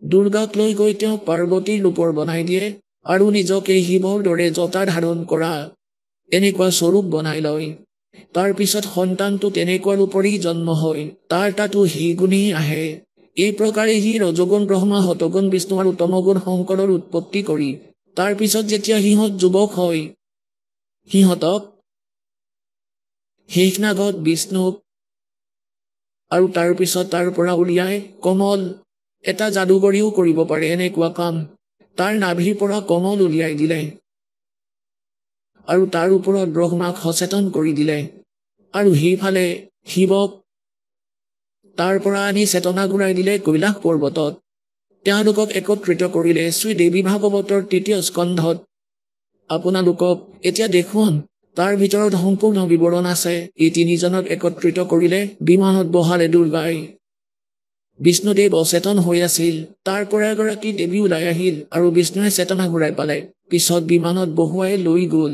দুৰ্গাক লৈ গৈ তেওঁ পাৰ্বতীৰ ৰূপৰ বনাই দিয়ে আৰু নিজকে শিৱৰ দৰে জটা ধাৰণ কৰা এনেকুৱা স্বৰূপ বনাই লয় তাৰ পিছত সন্তানটো তেনেকুৱা ৰূপৰেই জন্ম হয় তাৰ তাতো সেই গুণেই আহে এই প্ৰকাৰে সি ৰজগুণ ব্ৰহ্মা হতগুণ বিষ্ণু আৰু তমগুণ শংকৰৰ উৎপত্তি কৰি তাৰ পিছত যেতিয়া সিহঁত যুৱক হয় সিহঁতক শেষনাগত বিষ্ণুক আৰু তাৰ পিছত তাৰ পৰা উলিয়াই কমল এটা যাদুগৰীও কৰিব পাৰে এনেকুৱা কাম তাৰ নাভিৰ পৰা কমল উলিয়াই দিলে আৰু তাৰ ওপৰত ব্ৰহ্মাক সচেতন কৰি দিলে আৰু সেইফালে শিৱক তাৰ পৰা আনি চেতনা ঘূৰাই দিলে কৈলাশ পৰ্বতত তেওঁলোকক একত্ৰিত কৰিলে শ্ৰী দেৱী ভাগৱতৰ 3য় স্কন্ধত আপোনালোকক এতিয়া দেখুৱাম তাৰ ভিতৰত সম্পূৰ্ণ বিৱৰণ আছে এই 3জনক একত্ৰিত কৰিলে বিমানত বহালে দুৰ্গাই বিষ্ণুদেৱ অচেতন হৈ আছিল তাৰ পৰা এগৰাকী দেৱী ওলাই আহিল আৰু বিষ্ণুৱে চেতনা ঘূৰাই পালে পিছত বিমানত বহুৱাই লৈ গ'ল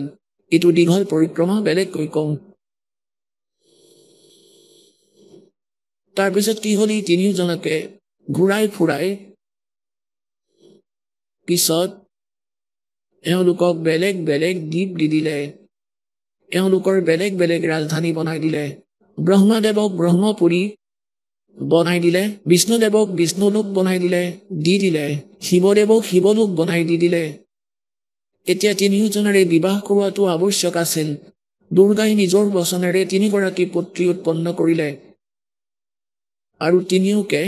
এইটো দীঘল পৰিক্ৰমা বেলেগকৈ কওঁ তাৰপিছত কি হ'ল এই 3জনকে ঘূৰাই ফুৰাই পিছত এওঁলোকক বেলেগ বেলেগ দ্বীপ দি দিলে এওঁলোকৰ বেলেগ বেলেগ ৰাজধানী বনাই দিলে ব্ৰহ্মাদেৱক ব্ৰহ্মপুৰী বনাই দিলে বিষ্ণুদেৱক বিষ্ণুলোক বনাই দিলে দি দিলে শিৱদেৱক শিৱলোক বনাই দি দিলে এতিয়া 3জনৰে বিবাহ কৰোৱাটো আৱশ্যক আছিল দুৰ্গাই নিজৰ বচনেৰে 3গৰাকী পুত্ৰী উৎপন্ন কৰিলে আৰু 3ওকে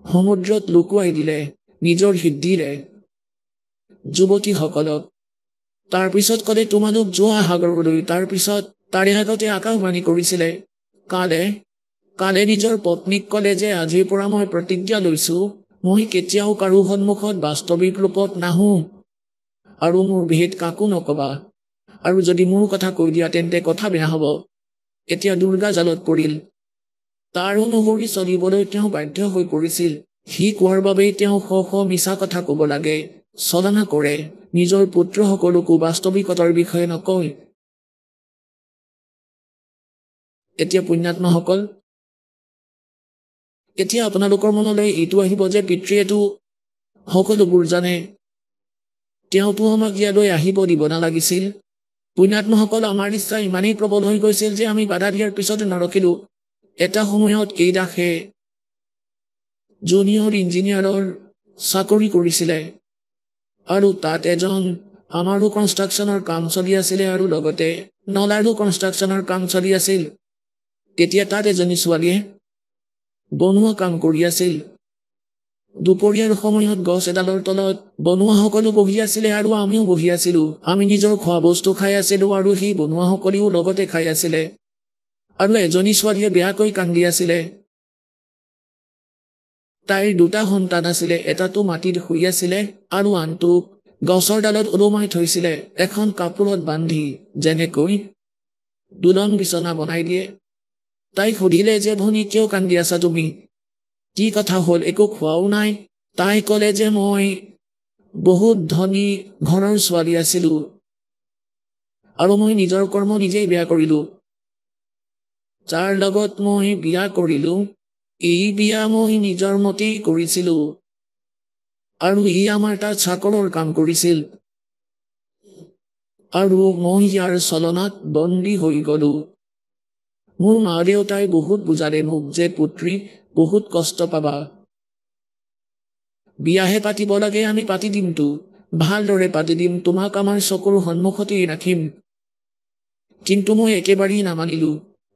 সমুদ্ৰত লুকুৱাই দিলে নিজৰ সিদ্ধিৰে যুৱতীসকলক তাৰ পিছত ক'লে তোমালোক যোৱা সাগৰলৈ তাৰ পিছত তাৰে আগতে আকাশবাণী কৰিছিলে কালে নিজৰ পত্নীক ক'লে যে আজিৰ পৰা মই প্ৰতিজ্ঞা লৈছো মই কেতিয়াও কাৰো সন্মুখত বাস্তৱিক ৰূপত নাহো আৰু মোৰ ভেদ কাকো নকবা আৰু যদি মোৰ কথা কৈ দিয়া তেন্তে কথা বেয়া হ'ব এতিয়া দুৰ্গা জালত পৰিল তাৰ অনুসৰি চলিবলৈ তেওঁ বাধ্য হৈ পৰিছিল সি কোৱাৰ বাবেই তেওঁ শ মিছা কথা ক'ব লাগে চলনা কৰে নিজৰ পুত্ৰসকলকো বাস্তৱিকতাৰ বিষয়ে নকয় এতিয়া পুণ্যাত্মাসকল এতিয়া আপোনালোকৰ মনলৈ এইটো আহিব যে পিতৃয়েতো সকলোবোৰ জানে তেওঁতো আমাক ইয়ালৈ আহিব দিব নালাগিছিল পুণ্যাত্মাসকল আমাৰ ইচ্ছা ইমানেই প্ৰবল হৈ গৈছিল যে আমি বাধা দিয়াৰ পিছতো নৰখিলো এটা সময়ত এই দাসে জুনিয়ৰ ইঞ্জিনিয়াৰৰ চাকৰি কৰিছিলে আৰু তাত এজন আমাৰো কনষ্ট্ৰাকশ্যনৰ কাম চলি আছিলে আৰু লগতে নলাৰো কনষ্ট্ৰাকশ্যনৰ কাম চলি আছিল তেতিয়া তাত এজনী ছোৱালীয়ে বনোৱা কাম কৰি আছিল দুপৰীয়াৰ সময়ত গছ এডালৰ তলত বনোৱাসকলো বহি আছিলে আৰু আমিও বহি আছিলো আমি নিজৰ খোৱা বস্তু খাই আছিলো আৰু সেই বনোৱাসকলেও লগতে খাই আছিলে আৰু এজনী ছোৱালীয়ে বেয়াকৈ কান্দি আছিলে তাইৰ দুটা সন্তান আছিলে এটাটো মাটিত শুই আছিলে আৰু আনটোক গছৰ ডালত ওলোমাই থৈছিলে এখন কাপোৰত বান্ধি যেনেকৈ দুলন বিচনা বনাই দিয়ে তাই সুধিলে যে ভনী কিয় কান্দি আছা তুমি কি কথা হ'ল একো খোৱাও নাই তাই ক'লে যে মই বহুত ধনী ঘৰৰ ছোৱালী আছিলো আৰু মই নিজৰ কৰ্ম নিজেই বেয়া কৰিলো যাৰ লগত মই বিয়া কৰিলো এই বিয়া মই নিজৰ মতেই কৰিছিলো আৰু ই আমাৰ তাত চাকৰৰ কাম কৰিছিল আৰু মই ইয়াৰ চলনাত বন্দী হৈ গলো মোৰ মা দেউতাই বহুত বুজালে মোক যে পুত্ৰী বহুত কষ্ট পাবা বিয়াহে পাতিব লাগে আমি পাতি দিমতো ভালদৰে পাতি দিম তোমাক আমাৰ চকুৰ সন্মুখতেই ৰাখিম কিন্তু মই একেবাৰেই নামানিলো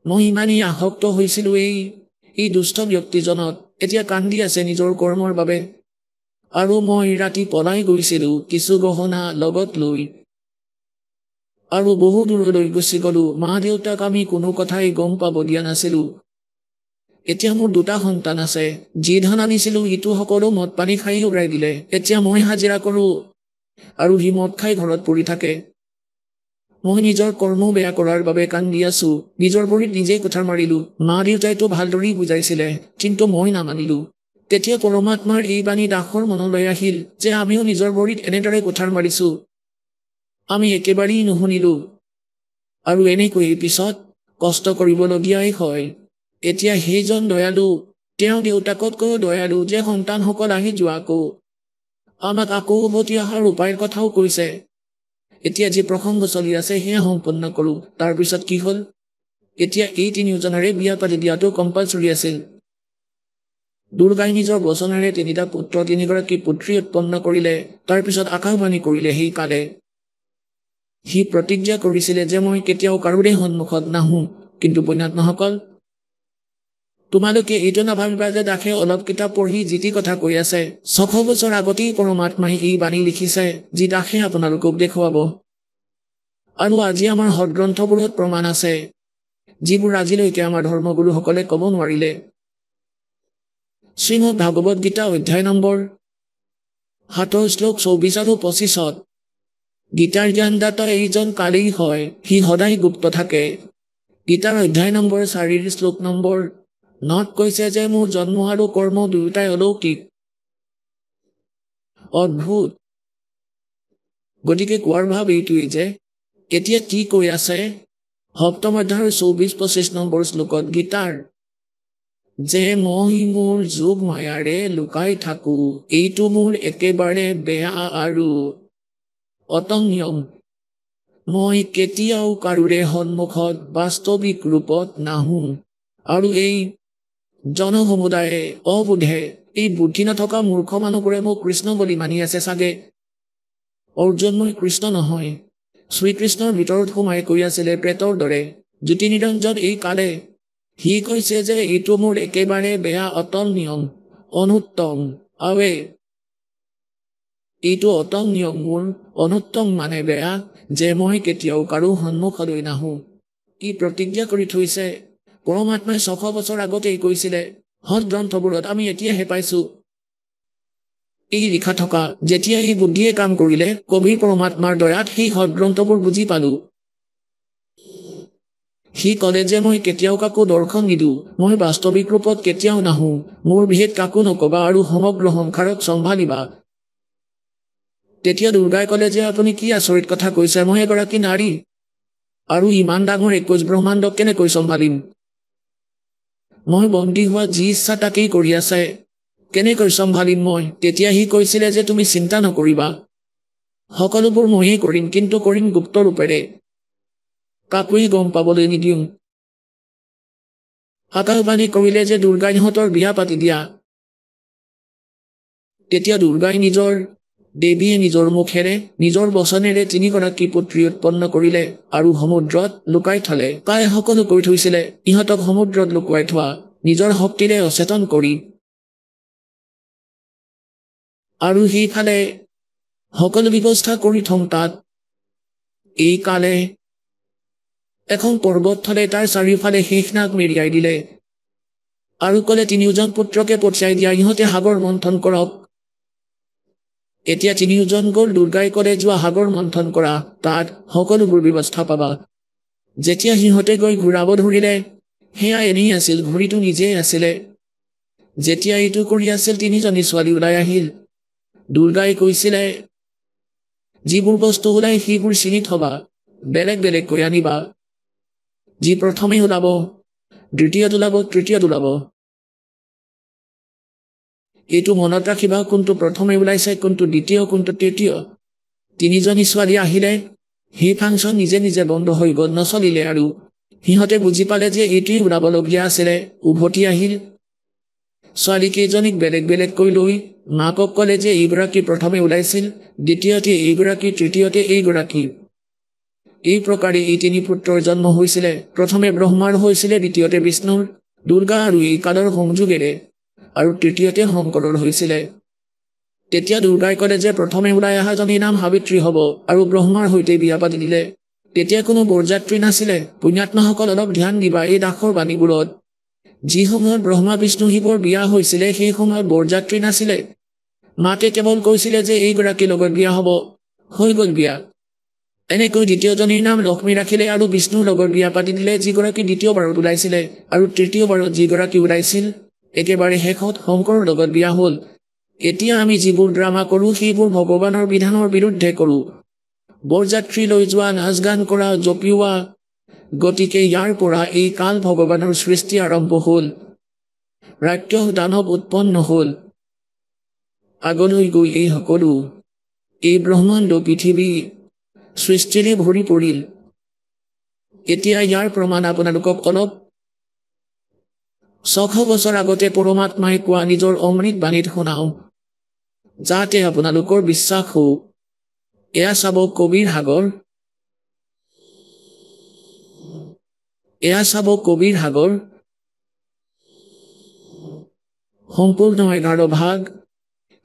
মই ইমানেই আসক্ত হৈছিলো এই দুষ্ট ব্যক্তিজনত এতিয়া কান্দি আছে নিজৰ কৰ্মৰ বাবে আৰু মই ৰাতি পলাই গৈছিলো কিছু গহনা লগত লৈ আৰু বহু দূৰলৈ গুচি গলো মা দেউতাক আমি কোনো কথাই গম পাব দিয়া নাছিলো এতিয়া মোৰ দুটা সন্তান আছে যি ধন আনিছিলো ইটো সকলো মদ পানী খাই উৰাই দিলে এতিয়া মই হাজিৰা কৰো আৰু সি মদ খাই ঘৰত পৰি থাকে মই নিজৰ কৰ্ম বেয়া কৰাৰ বাবে কান্দি আছো নিজৰ ভৰিত নিজেই কুঠাৰ মাৰিলো মা দেউতাইতো ভালদৰেই বুজাইছিলে কিন্তু মই নামানিলো তেতিয়া পৰমাত্মাৰ এই বাণী দাসৰ মনলৈ আহিল যে আমিও নিজৰ ভৰিত এনেদৰে কুঠাৰ মাৰিছো আমি একেবাৰেই নুশুনিলো আৰু এনেকৈ পিছত কষ্ট কৰিবলগীয়াই হয় এতিয়া সেইজন দয়ালু তেওঁ দেউতাকতকৈও দয়ালু যে সন্তানসকল আহি যোৱাকো আমাক আকৌ উভতি অহাৰ উপায়ৰ কথাও কৈছে এতিয়া যি প্ৰসংগ চলি আছে সেয়া সম্পন্ন কৰো তাৰপিছত কি হ'ল এতিয়া এই তিনিওজনৰে বিয়া পাতি দিয়াটো কম্পালচৰি আছিল দুৰ্গাই নিজৰ বচনেৰে তিনিটা পুত্ৰ তিনিগৰাকী পুত্ৰী উৎপন্ন কৰিলে তাৰপিছত আকাশবাণী কৰিলে সেই কালে সি প্ৰতিজ্ঞা কৰিছিলে যে মই কেতিয়াও কাৰোৰে সন্মুখত নাহো কিন্তু পুণ্যাত্মাসকল তোমালোকে এইটো নাভাবিবা যে দাসে অলপ কিতাপ পঢ়ি যি টি কথা কৈ আছে 600 বছৰ আগতেই পৰমাত্মাই এই বাণী লিখিছে যি দাসে আপোনালোকক দেখুৱাব আৰু আজি আমাৰ সদগ্ৰন্থবোৰত প্ৰমাণ আছে যিবোৰ আজিলৈকে আমাৰ ধৰ্মগুৰুসকলে ক'ব নোৱাৰিলে শ্ৰীমদ ভাগৱত গীতা অধ্যায় নম্বৰ 7 শ্লোক 24 আৰু 25 গীতাৰ জ্ঞানদাতা এইজন কালেই হয় সি সদায় গুপ্ত থাকে গীতাৰ অধ্যায় নম্বৰ 4 শ্লোক নম্বৰ 9 কৈছে যে মোৰ জন্ম আৰু কৰ্ম দুয়োটাই অলৌকিক অদ্ভুত গতিকে কোৱাৰ ভাৱ এইটোৱেই যে এতিয়া কি কৈ আছে সপ্তম অধ্যায়ৰ 24-25 নম্বৰ শ্লোকত গীতাৰ যে মই মোৰ যোগ মায়াৰে লুকাই থাকো এইটো মোৰ একেবাৰে বেয়া আৰু অটং নিয়ম মই কেতিয়াও কাৰোৰে সন্মুখত বাস্তৱিক ৰূপত নাহো আৰু এই জনসমুদায়ে অবুধে এই বুদ্ধি নথকা মূৰ্খ মানুহবোৰে মোক কৃষ্ণ বুলি মানি আছে চাগে অৰ্জুন মই কৃষ্ণ নহয় শ্ৰীকৃষ্ণৰ ভিতৰত সোমাই কৈ আছিলে প্ৰেতৰ দৰে জ্যোতি নিৰঞ্জন এই কালে সি কৈছে যে এইটো মোৰ একেবাৰে বেয়া অটল নিয়ম অনুত্তম আৱে এইটো অটল নিয়ম মোৰ অনুত্তম মানে বেয়া যে মই কেতিয়াও কাৰো সন্মুখলৈ নাহো ই প্ৰতিজ্ঞা কৰি থৈছে পৰমাত্মাই 600 বছৰ আগতেই কৈছিলে সৎ গ্ৰন্থবোৰত আমি এতিয়াহে পাইছো এই লিখা থকা যেতিয়া এই বুদ্ধিয়ে কাম কৰিলে কবিৰ পৰমাত্মাৰ দয়াত সেই সদগ্ৰন্থবোৰ বুজি পালো সি ক'লে যে মই কেতিয়াও কাকো দৰ্শন নিদিওঁ মই বাস্তৱিক ৰূপত কেতিয়াও নাহো মোৰ বিহেত কাকো নকবা আৰু সমগ্ৰ সংসাৰক চম্ভালিবা তেতিয়া দুৰ্গাই ক'লে যে আপুনি কি আচৰিত কথা কৈছে মই এগৰাকী নাৰী আৰু ইমান ডাঙৰ 21 ব্ৰহ্মাণ্ডক কেনেকৈ চম্ভালিম মই বন্দী হোৱা যি ইচ্ছা তাকেই কৰি আছে কেনেকৈ চম্ভালিম মই তেতিয়া সি কৈছিলে যে তুমি চিন্তা নকৰিবা সকলোবোৰ ময়েই কৰিম কিন্তু কৰিম গুপ্ত ৰূপেৰে কাকোই গম পাবলৈ নিদিওঁ আকাশবাণী কৰিলে যে দুৰ্গাই ইহঁতৰ বিয়া পাতি দিয়া তেতিয়া দুৰ্গাই নিজৰ দেৱীয়ে নিজৰ মুখেৰে নিজৰ বচনেৰে 3গৰাকী পুত্ৰী উৎপন্ন কৰিলে আৰু সমুদ্ৰত লুকাই থলে প্ৰায় সকলো কৈ থৈছিলে ইহঁতক সমুদ্ৰত লুকুৱাই থোৱা নিজৰ শক্তিৰে অচেতন কৰি আৰু সেইফালে সকলো ব্যৱস্থা কৰি থওঁ তাত এই কালে এখন পৰ্বত থলে তাৰ চাৰিওফালে শেষনাগ মেৰিয়াই দিলে আৰু ক'লে 3জন পুত্ৰকে পঠিয়াই দিয়া ইহঁতে সাগৰ মন্থন কৰক এতিয়া 3জন গ'ল দুৰ্গাই ক'লে যোৱা সাগৰ মন্থন কৰা তাত সকলোবোৰ ব্যৱস্থা পাবা যেতিয়া সিহঁতে গৈ ঘূৰাব ধৰিলে সেয়া এনেই আছিল ঘড়ীটো নিজেই আছিলে যেতিয়া এইটো কৰি আছিল 3জনী ছোৱালী ওলাই আহিল দুৰ্গাই কৈছিলে যিবোৰ বস্তু ওলাই সেইবোৰ চিনি থবা বেলেগ বেলেগ কৈ আনিবা যি প্ৰথমে ওলাব দ্বিতীয়ত ওলাব তৃতীয়ত ওলাব এইটো মনত ৰাখিবা কোনটো প্ৰথমে ওলাইছে কোনটো দ্বিতীয় কোনটো তৃতীয় 3জনী ছোৱালী আহিলে সেই ফাংচন নিজে নিজে বন্ধ হৈ গ'ল নচলিলে আৰু সিহঁতে বুজি পালে যে এইটোৱেই ওলাবলগীয়া আছিলে উভতি আহিল ছোৱালী কেইজনীক বেলেগ বেলেগ কৈ লৈ মাকক ক'লে যে এইগৰাকী প্ৰথমে ওলাইছিল দ্বিতীয়তে এইগৰাকী তৃতীয়তে এইগৰাকী এই প্ৰকাৰে এই 3 পুত্ৰৰ জন্ম হৈছিলে প্ৰথমে ব্ৰহ্মাৰ হৈছিলে দ্বিতীয়তে বিষ্ণুৰ দুৰ্গা আৰু এই কালৰ সংযোগেৰে আৰু তৃতীয়তে শংকৰৰ হৈছিলে তেতিয়া দুৰ্গাই ক'লে যে প্ৰথমে ওলাই অহা জনীৰ নাম সাবিত্ৰী হ'ব আৰু ব্ৰহ্মাৰ সৈতে বিয়া পাতি দিলে তেতিয়া কোনো বৰযাত্ৰী নাছিলে পুণ্যাত্মাসকল অলপ ধ্যান দিবা এই দাসৰ বাণীবোৰত যি সময়ত ব্ৰহ্মা বিষ্ণু শিৱৰ বিয়া হৈছিলে সেই সময়ত বৰযাত্ৰী নাছিলে মাকে কেৱল কৈছিলে যে এইগৰাকী লগত বিয়া হ'ব হৈ গ'ল বিয়া এনেকৈ দ্বিতীয়জনীৰ নাম লক্ষ্মী ৰাখিলে আৰু বিষ্ণুৰ লগত বিয়া পাতি দিলে যিগৰাকী দ্বিতীয়বাৰত ওলাইছিলে আৰু তৃতীয়বাৰত যিগৰাকী ওলাইছিল একেবাৰে শেষত শংকৰৰ লগত বিয়া হ'ল এতিয়া আমি যিবোৰ ড্ৰামা কৰোঁ সেইবোৰ ভগৱানৰ বিধানৰ বিৰুদ্ধে কৰোঁ বৰযাত্ৰী লৈ যোৱা নাচ গান কৰা জপিওৱা গতিকে ইয়াৰ পৰা এই কাল ভগৱানৰ সৃষ্টি আৰম্ভ হ'ল ৰাক্ষস দানৱ উৎপন্ন হ'ল আগলৈ গৈ এই সকলো এই ব্ৰহ্মাণ্ড পৃথিৱী সৃষ্টিৰে ভৰি পৰিল এতিয়া ইয়াৰ প্ৰমাণ আপোনালোকক অলপ 600 বছৰ আগতে পৰমাত্মাই কোৱা নিজৰ অমৃত বাণীত শুনাও যাতে আপোনালোকৰ বিশ্বাস হওক এয়া চাব কবিৰ সাগৰ এয়া চাব কবিৰ সাগৰ সম্পূৰ্ণ 11 ভাগ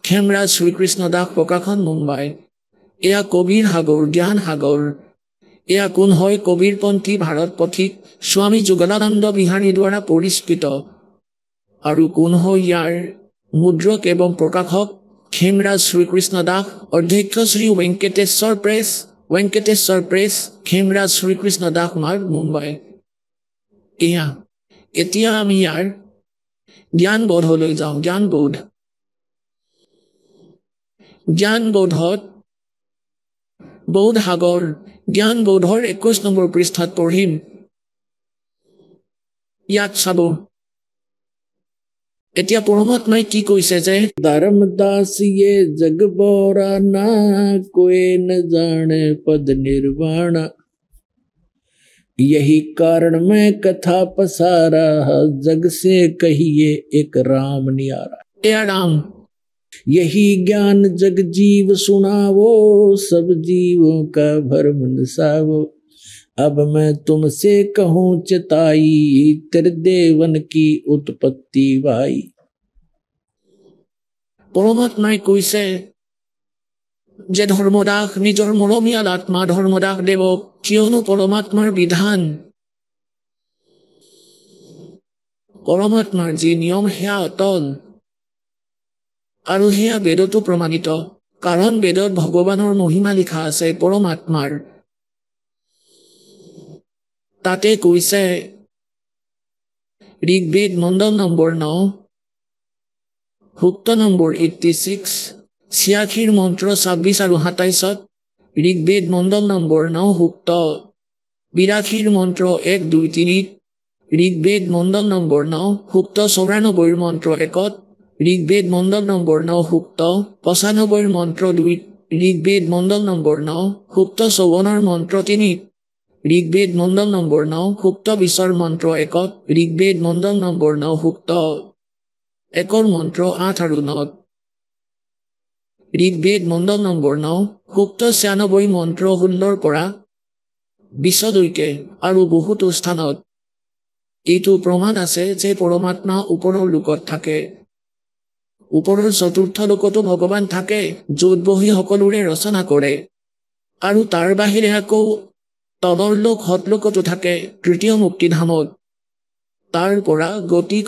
খেমৰাজ শ্ৰীকৃষ্ণ দাস প্ৰকাশন মুম্বাই এয়া কবিৰ সাগৰ জ্ঞান সাগৰ এয়া কোন হয় কবিৰ পন্থী ভাৰত পথিক স্বামী যোগানন্দ বিহাৰীৰ দ্বাৰা পৰিষ্কৃত আৰু কোন হয় ইয়াৰ মুদ্ৰক এবং প্ৰকাশক খেমৰাজ শ্ৰীকৃষ্ণ দাস অধ্যক্ষ শ্ৰী वेंकटेश्वर प्रेस खेमराज श्रीकृष्ण दास मार्ग मुंबई एया এতিয়া আমি ইয়াৰ জ্ঞান বোধলৈ যাওঁ জ্ঞান বোধত বৌদ্ধ সাগৰ জ্ঞান বোধৰ 21 নম্বৰ পৃষ্ঠাত পঢ়িম ইয়াত চাব এতিয়া পৰমাত্মাই কি কৈছে যে धर्मदास ये जग बोरा ना कोई न जाने पद निर्वाण यही कारण मैं कथा पसारा जग से कहिए एक राम नियारा एया राम यही ज्ञान जग जीव सुनावो सब जीवों का भरम नसावो अब मैं तुमसे कहूँ चिताई त्रिदेवन की उत्पत्ति भाई পৰমাত্মাই কৈছে যে ধৰ্মদাস নিজৰ মৰমীয়াল আত্মা ধৰ্মদাস দেৱক কিয়নো পৰমাত্মাৰ বিধান পৰমাত্মাৰ যি নিয়ম সেয়া অটল আৰু সেয়া বেদতো প্ৰমাণিত, কাৰণ বেদত ভগৱানৰ মহিমা লিখা আছে পৰমাত্মাৰ। তাতে কৈছে ঋগ্বেদ মণ্ডল নম্বৰ 9 সূক্ত নম্বৰ 86 86 মন্ত্ৰ 26 আৰু 27 ঋগ্বেদ মণ্ডল নম্বৰ 9 সূক্ত 82 মন্ত্ৰ 1 2 3 ঋগ্বেদ মণ্ডল নম্বৰ 9 সূক্ত 94 মন্ত্ৰ 1 ঋগ্বেদ মণ্ডল নম্বৰ 9 সূক্ত 95 মন্ত্ৰ 2 ঋগ্বেদ মণ্ডল নম্বৰ 9 সূক্ত 54 মন্ত্ৰ 3 ঋগ্বেদ মণ্ডল নম্বৰ 9 সূক্ত 20 মন্ত্ৰ 1 ঋগ্বেদ মণ্ডল নম্বৰ 9 সূক্ত 1 মন্ত্ৰ 8 আৰু 9 ঋগ্বেদ মণ্ডল নম্বৰ 9 সূক্ত 96 মন্ত্ৰ 16 পৰা 20লৈকে আৰু বহুতো স্থানত এইটো প্ৰমাণ আছে যে পৰমাত্মা ওপৰৰ লোকত থাকে। ওপৰৰ চতুৰ্থ লোকতো ভগৱান থাকে, য'ত বহি সকলোৰে ৰচনা কৰে। আৰু তাৰ বাহিৰে আকৌ তলৰ লোক সৎলোকতো থাকে, তৃতীয় মুক্তিধামত। তাৰ পৰা গতি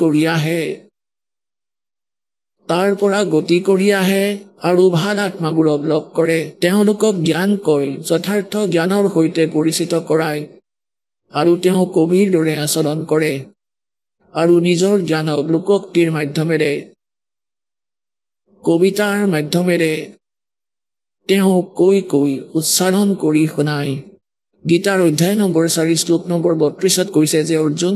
কৰি আহে আৰু ভাল আত্মাবোৰক লগ কৰে। তেওঁলোকক জ্ঞান কয়, যথাৰ্থ জ্ঞানৰ সৈতে পৰিচিত কৰায়। আৰু তেওঁ কবিৰ দৰে আচৰণ কৰে আৰু নিজৰ জ্ঞানক লোকোক্তিৰ মাধ্যমেৰে, কবিতাৰ মাধ্যমেৰে তেওঁ কৈ উচ্চাৰণ কৰি শুনায়। গীতাৰ অধ্যায় নম্বৰ 4 শ্লোক নম্বৰ 32 কৈছে যে অৰ্জুন,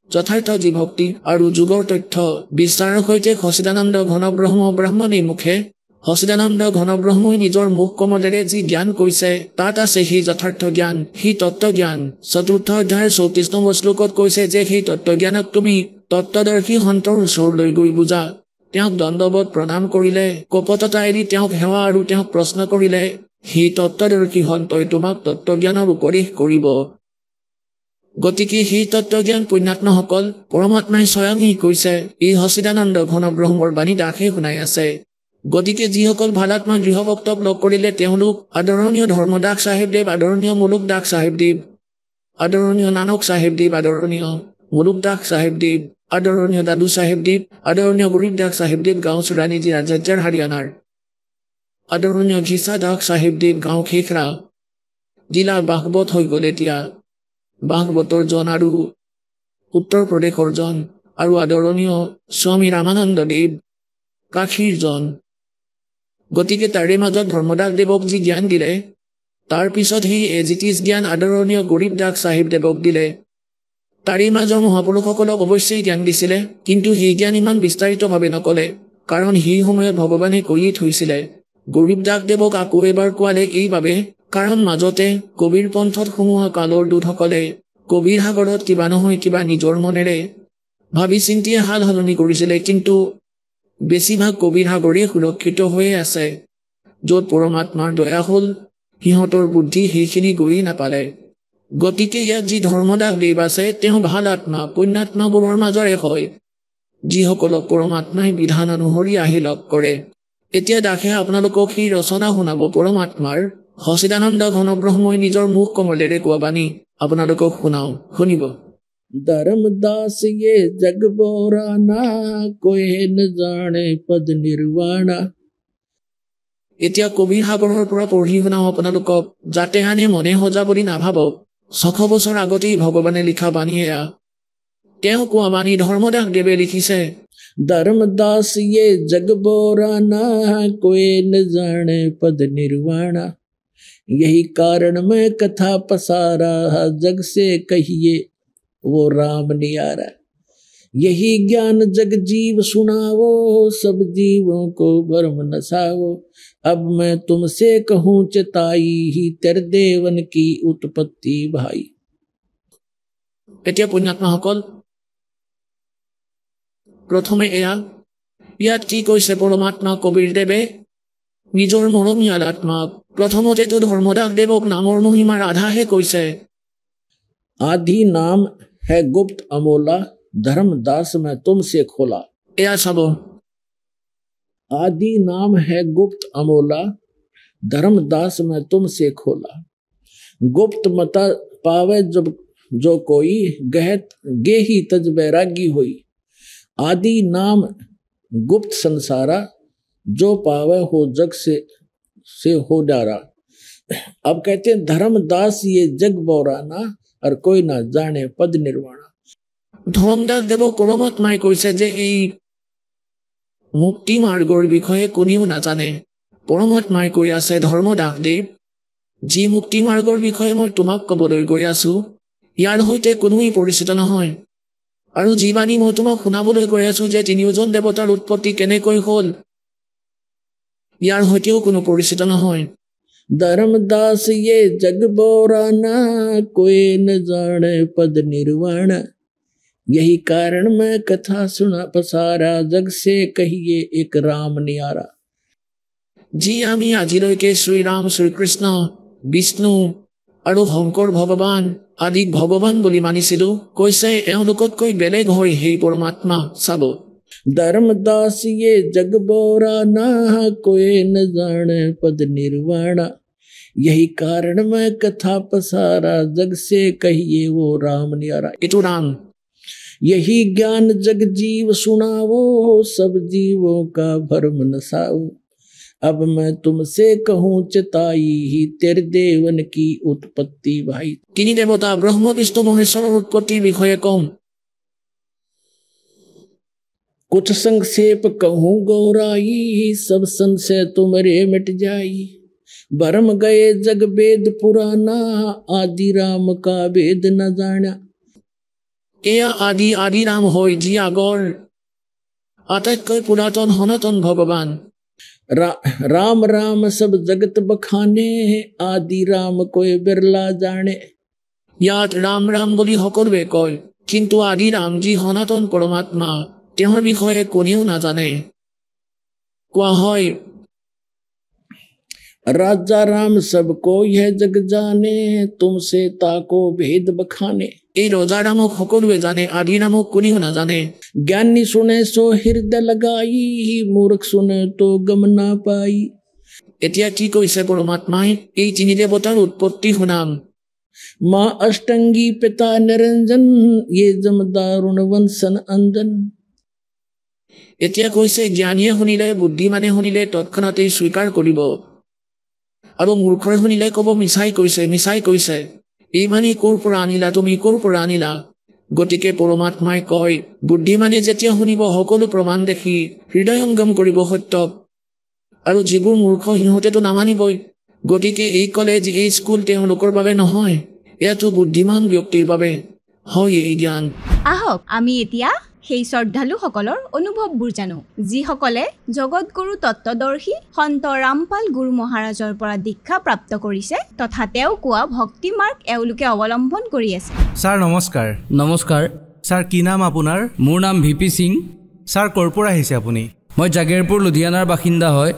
যথাৰ্থ যি ভক্তি আৰু যোগৰ তথ্য বিস্তাৰৰ সৈতে সচিদানন্দ ঘনব্ৰহ্ম ব্ৰাহ্মণী মুখে সচিদানন্দ ঘনব্ৰহ্মই নিজৰ মুখ কমলেৰে যি জ্ঞান কৈছে, তাত আছে সেই যথাৰ্থ জ্ঞান, সেই তত্ত্বজ্ঞান। চতুৰ্থ অধ্যায়ৰ 34 নম্বৰ শ্লোকত কৈছে যে সেই তত্ত্বজ্ঞানক তুমি তত্ত্বদৰ্শী সন্তৰ ওচৰলৈ গৈ বুজা। তেওঁক দণ্ডৱত প্ৰণাম কৰিলে, কপটতা এৰি তেওঁক সেৱা আৰু তেওঁক প্ৰশ্ন কৰিলে, সেই তত্ত্বদৰ্শী সন্তই তোমাক তত্ত্বজ্ঞানৰ উপদেশ কৰিব। গতিকে সেই তত্ত্বজ্ঞান পুণ্যাত্মাসকল পৰমাত্মাই স্বয়ং কৈছে, এই সচিদানন্দ ঘনব্ৰহ্মৰ বাণী দাসে শুনাই আছে। গতিকে যিসকল ভালাত্মা গৃহভক্তক লগ কৰিলে তেওঁলোক আদৰণীয় ধৰ্মদাস চাহেবদেৱ, আদৰণীয় মুলুকদাস চাহেবদেৱ, আদৰণীয় নানক চাহেবদেৱ, আদৰণীয় মুলুকদাস চাহেবদেৱ, আদৰণীয় দাদু চাহেবদেৱ, আদৰণীয় গৰীবদাস চাহেবদেৱ, গাঁও চুৰাণীজি ৰাজ্যাৰ হাৰিয়ানাৰ, আদৰণীয় ঘিচা দাস চাহেবদেৱ, গাঁও খেখৰা, জিলা বাঘবত হৈ গ'ল এতিয়া, বাঘবতৰ জন আৰু উত্তৰ প্ৰদেশৰ জন, আৰু আদৰণীয় স্বামী ৰামানন্দ দেৱ, কাশীৰ জন। গতিকে তাৰে মাজত ধৰ্মদাস দেৱক যি জ্ঞান দিলে, তাৰ পিছত সেই এজিটিছ জ্ঞান আদৰণীয় গৰীবদাস চাহেবদেৱক দিলে। তাৰে মাজৰ মহাপুৰুষসকলক অৱশ্যেই জ্ঞান দিছিলে, কিন্তু সেই জ্ঞান ইমান বিস্তাৰিতভাৱে নকলে, কাৰণ সেই সময়ত ভগৱানে কৈয়ে থৈছিলে। গৰীবদাস দেৱক আকৌ এবাৰ কোৱালে এইবাবে, কাৰণ মাজতে কবিৰ পন্থত সোমোৱা কালৰ দূতসকলে কবিৰ সাগৰত কিবা নহয় কিবা নিজৰ মনেৰে ভাবি চিন্তিয়ে হাল সলনি কৰিছিলে, কিন্তু বেছিভাগ কবিৰ সাগৰে সুৰক্ষিত হৈয়ে আছে। য'ত পৰমাত্মাৰ দয়া হ'ল, সিহঁতৰ বুদ্ধি সেইখিনি গৈয়ে নাপালে। গতিকে ইয়াত যি ধৰ্মদাস দেৱ আছে, তেওঁ ভাল আত্মা, পুণ্যাত্মাবোৰৰ মাজৰে হয়, যিসকলক পৰমাত্মাই বিধান অনুসৰি আহি লগ কৰে। এতিয়া দাসে আপোনালোকক সেই ৰচনা শুনাব পৰমাত্মাৰ, সচিদানন্দ ঘনব্ৰহ্মই নিজৰ মুখ কমলেৰে কোৱা বাণী আপোনালোকক শুনিব। धर्मदास ये जग बोराना कोई न जाने पद निर्वाणा। এতিয়া কবিৰ সাগৰৰ পৰা পঢ়ি শুনাও আপোনালোকক, যাতে আনে মনে সজা বুলি নাভাবক। 600 বছৰ আগতেই ভগৱানে লিখা বাণী এয়া। তেওঁ কোৱা বাণী ধৰ্মদাস দেৱে লিখিছে। धर्मदास ये जग बोराना कोई न जाने पद निर्वाणा। यही कारण मैं कथा पसारा जग से कहिए वो राम नियारा। यही ज्ञान जग जीव सुनावो सब जीवों को भरम नसावो। अब मैं तुमसे कहूँ चिताई ही तेरे देवन की उत्पत्ति भाई। এতিয়া পুণ্যাত্মাসকল, প্ৰথমে ইয়াত কি কৈছে পৰমাত্মা কবিৰ দেৱে নিজৰ মৰমীয়াল আত্মাক। প্ৰথমতেতো ধৰ্মদাস দেৱক নামৰ মহিমাৰ আধাহে কৈছে। आदि नाम है गुप्त अमोला धर्मदास में तुमसे खोला। এয়া চাব, आदि नाम है गुप्त अमोला धर्मदास में तुमसे खोला। गुप्त मता पावे जब जो कोई गहत गेही तज बैरागी हुई। आदि नाम गुप्त संसारा जो पावे हो जग से हो डारा। अब कहते हैं धर्मदास ये जग बोराना और कोई ना जाने पद निर्वाणा। ধৰ্মদাস দেৱক পৰমাত্মাই কৈছে যে এই মুক্তি মাৰ্গৰ বিষয়ে কোনেও নাজানে। পৰমাত্মাই কৈ আছে ধৰ্মদাস দেৱ, যি মুক্তি মাৰ্গৰ বিষয়ে মই তোমাক ক'বলৈ গৈ আছো ইয়াৰ সৈতে কোনোৱেই পৰিচিত নহয়। আৰু যি বাণী মই তোমাক শুনাবলৈ গৈ আছো যে তিনিওজন দেৱতাৰ উৎপত্তি কেনেকৈ হ'ল ইয়াৰ সৈতেও কোনো পৰিচিত নহয়। धर्मदास ये जग बोराना कोई न जाने पद निर्वाणा। यही कारण मैं कथा सुना पसारा जग से कहिए एक राम नियारा। যি আমি আজিলৈকে শ্ৰীৰাম শ্ৰীকৃষ্ণ বিষ্ণু আৰু শংকৰ ভগৱান আদিক ভগৱান বুলি মানিছিলো, কৈছে এওঁলোকতকৈ বেলেগ হৈ সেই পৰমাত্মা চাব। धर्मदास ये जग बोराना कोई न जाने पद निर्वाणा। यही कारण मैं कथा पसारा जग से कहिए वो राम नियारा। এইটো ৰাম। यही ज्ञान जग जीव सुनावो सब जीवों का भरम नसाओ। अब मैं तुमसे कहूँ चिताई ही तेरे देवन की उत्पत्ति भाई। তিনি দেৱতা ব্ৰহ্ম বিষ্ণু মহেশ্বৰৰ উৎপত্তিৰ বিষয়ে কম। कुछ संक्षेप कहूँ गौराई सब संशय तुमरे मिट जाई। भरम गए जग वेद पुराना आदि राम का वेद न जाना। এয়া আদি ৰাম হৈ যি আগৰ আটাইতকৈ পুৰাতন সনাতন ভগৱান। राम राम सब जगत बखाने आदि राम कोई बिरला जाने। ইয়াত ৰাম ৰাম বুলি সকলোৱে কয়, কিন্তু আদি ৰাম যি সনাতন পৰমাত্মা তেওঁৰ বিষয়ে কোনেও নাজানে। কোৱা হয় राजा राम सबको यह जग जाने तुमसे ताको भेद बखाने। এই ৰজা ৰামক সকলোৱে জানে, আদি ৰামক কোনেও নাজানে। ज्ञानी सुने सो हृदय लगाई मूर्ख सुने तो गम ना पाई। এতিয়া কি কৈছে পৰমাত্মাই? এই তিনি দেৱতাৰ উৎপত্তি শুনাম। माँ अष्टंगी पिता निरंजन ये जमदारुण वंशन अंजन। এতিয়া কৈছে জ্ঞানীয়ে শুনিলে, বুদ্ধিমানে শুনিলে তৎক্ষণাতেই স্বীকাৰ কৰিব, আৰু মূৰ্খৰে শুনিলে ক'ব মিছাই কৈছে। এই মানি ক'ৰ পৰা আনিলা, তুমি ক'ৰ পৰা আনিলা? গতিকে পৰমাত্মাই কয় বুদ্ধিমানে যেতিয়া শুনিব সকলো প্ৰমাণ দেখি হৃদয়ংগম কৰিব সত্যক, আৰু যিবোৰ মূৰ্খ সিহঁতেতো নামানিবই। গতিকে এই ক'লে যে এই স্কুল তেওঁলোকৰ বাবে নহয়, এয়াতো বুদ্ধিমান ব্যক্তিৰ বাবে হয় এই জ্ঞান। আহক আমি এতিয়া সেই শ্ৰদ্ধালুসকলৰ অনুভৱবোৰ জানো, যিসকলে জগতগুৰু তত্ত্বদৰ্শী সন্ত ৰামপাল গুৰু মহাৰাজৰ পৰা দীক্ষা প্ৰাপ্ত কৰিছে তথা তেওঁ কোৱা ভক্তি মাৰ্গ এওঁলোকে অৱলম্বন কৰি আছে। ছাৰ নমস্কাৰ। নমস্কাৰ। ছাৰ কি নাম আপোনাৰ? মোৰ নাম ভিপি সিং। ছাৰ ক'ৰ পৰা আহিছে আপুনি? মই জাগিৰপুৰ লুধিয়ানাৰ বাসিন্দা হয়।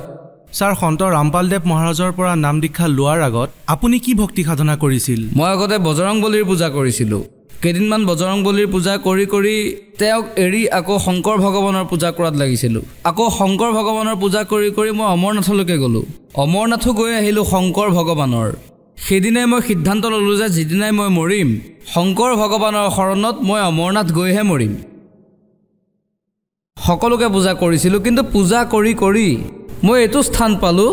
ছাৰ সন্ত ৰামপালদেৱ মহাৰাজৰ পৰা নাম দীক্ষা লোৱাৰ আগত আপুনি কি ভক্তি সাধনা কৰিছিল? মই আগতে বজৰংবলীৰ পূজা কৰিছিলোঁ। কেইদিনমান বজৰংবলীৰ পূজা কৰি কৰি তেওঁক এৰি আকৌ শংকৰ ভগৱানৰ পূজা কৰাত লাগিছিলোঁ। আকৌ শংকৰ ভগৱানৰ পূজা কৰি কৰি মই অমৰনাথলৈকে গ'লোঁ। অমৰনাথো গৈ আহিলোঁ শংকৰ ভগৱানৰ। সেইদিনাই মই সিদ্ধান্ত ল'লোঁ যে যিদিনাই মই মৰিম শংকৰ ভগৱানৰ শৰণত মই অমৰনাথ গৈহে মৰিম। সকলোকে পূজা কৰিছিলোঁ, কিন্তু পূজা কৰি কৰি মই এইটো স্থান পালোঁ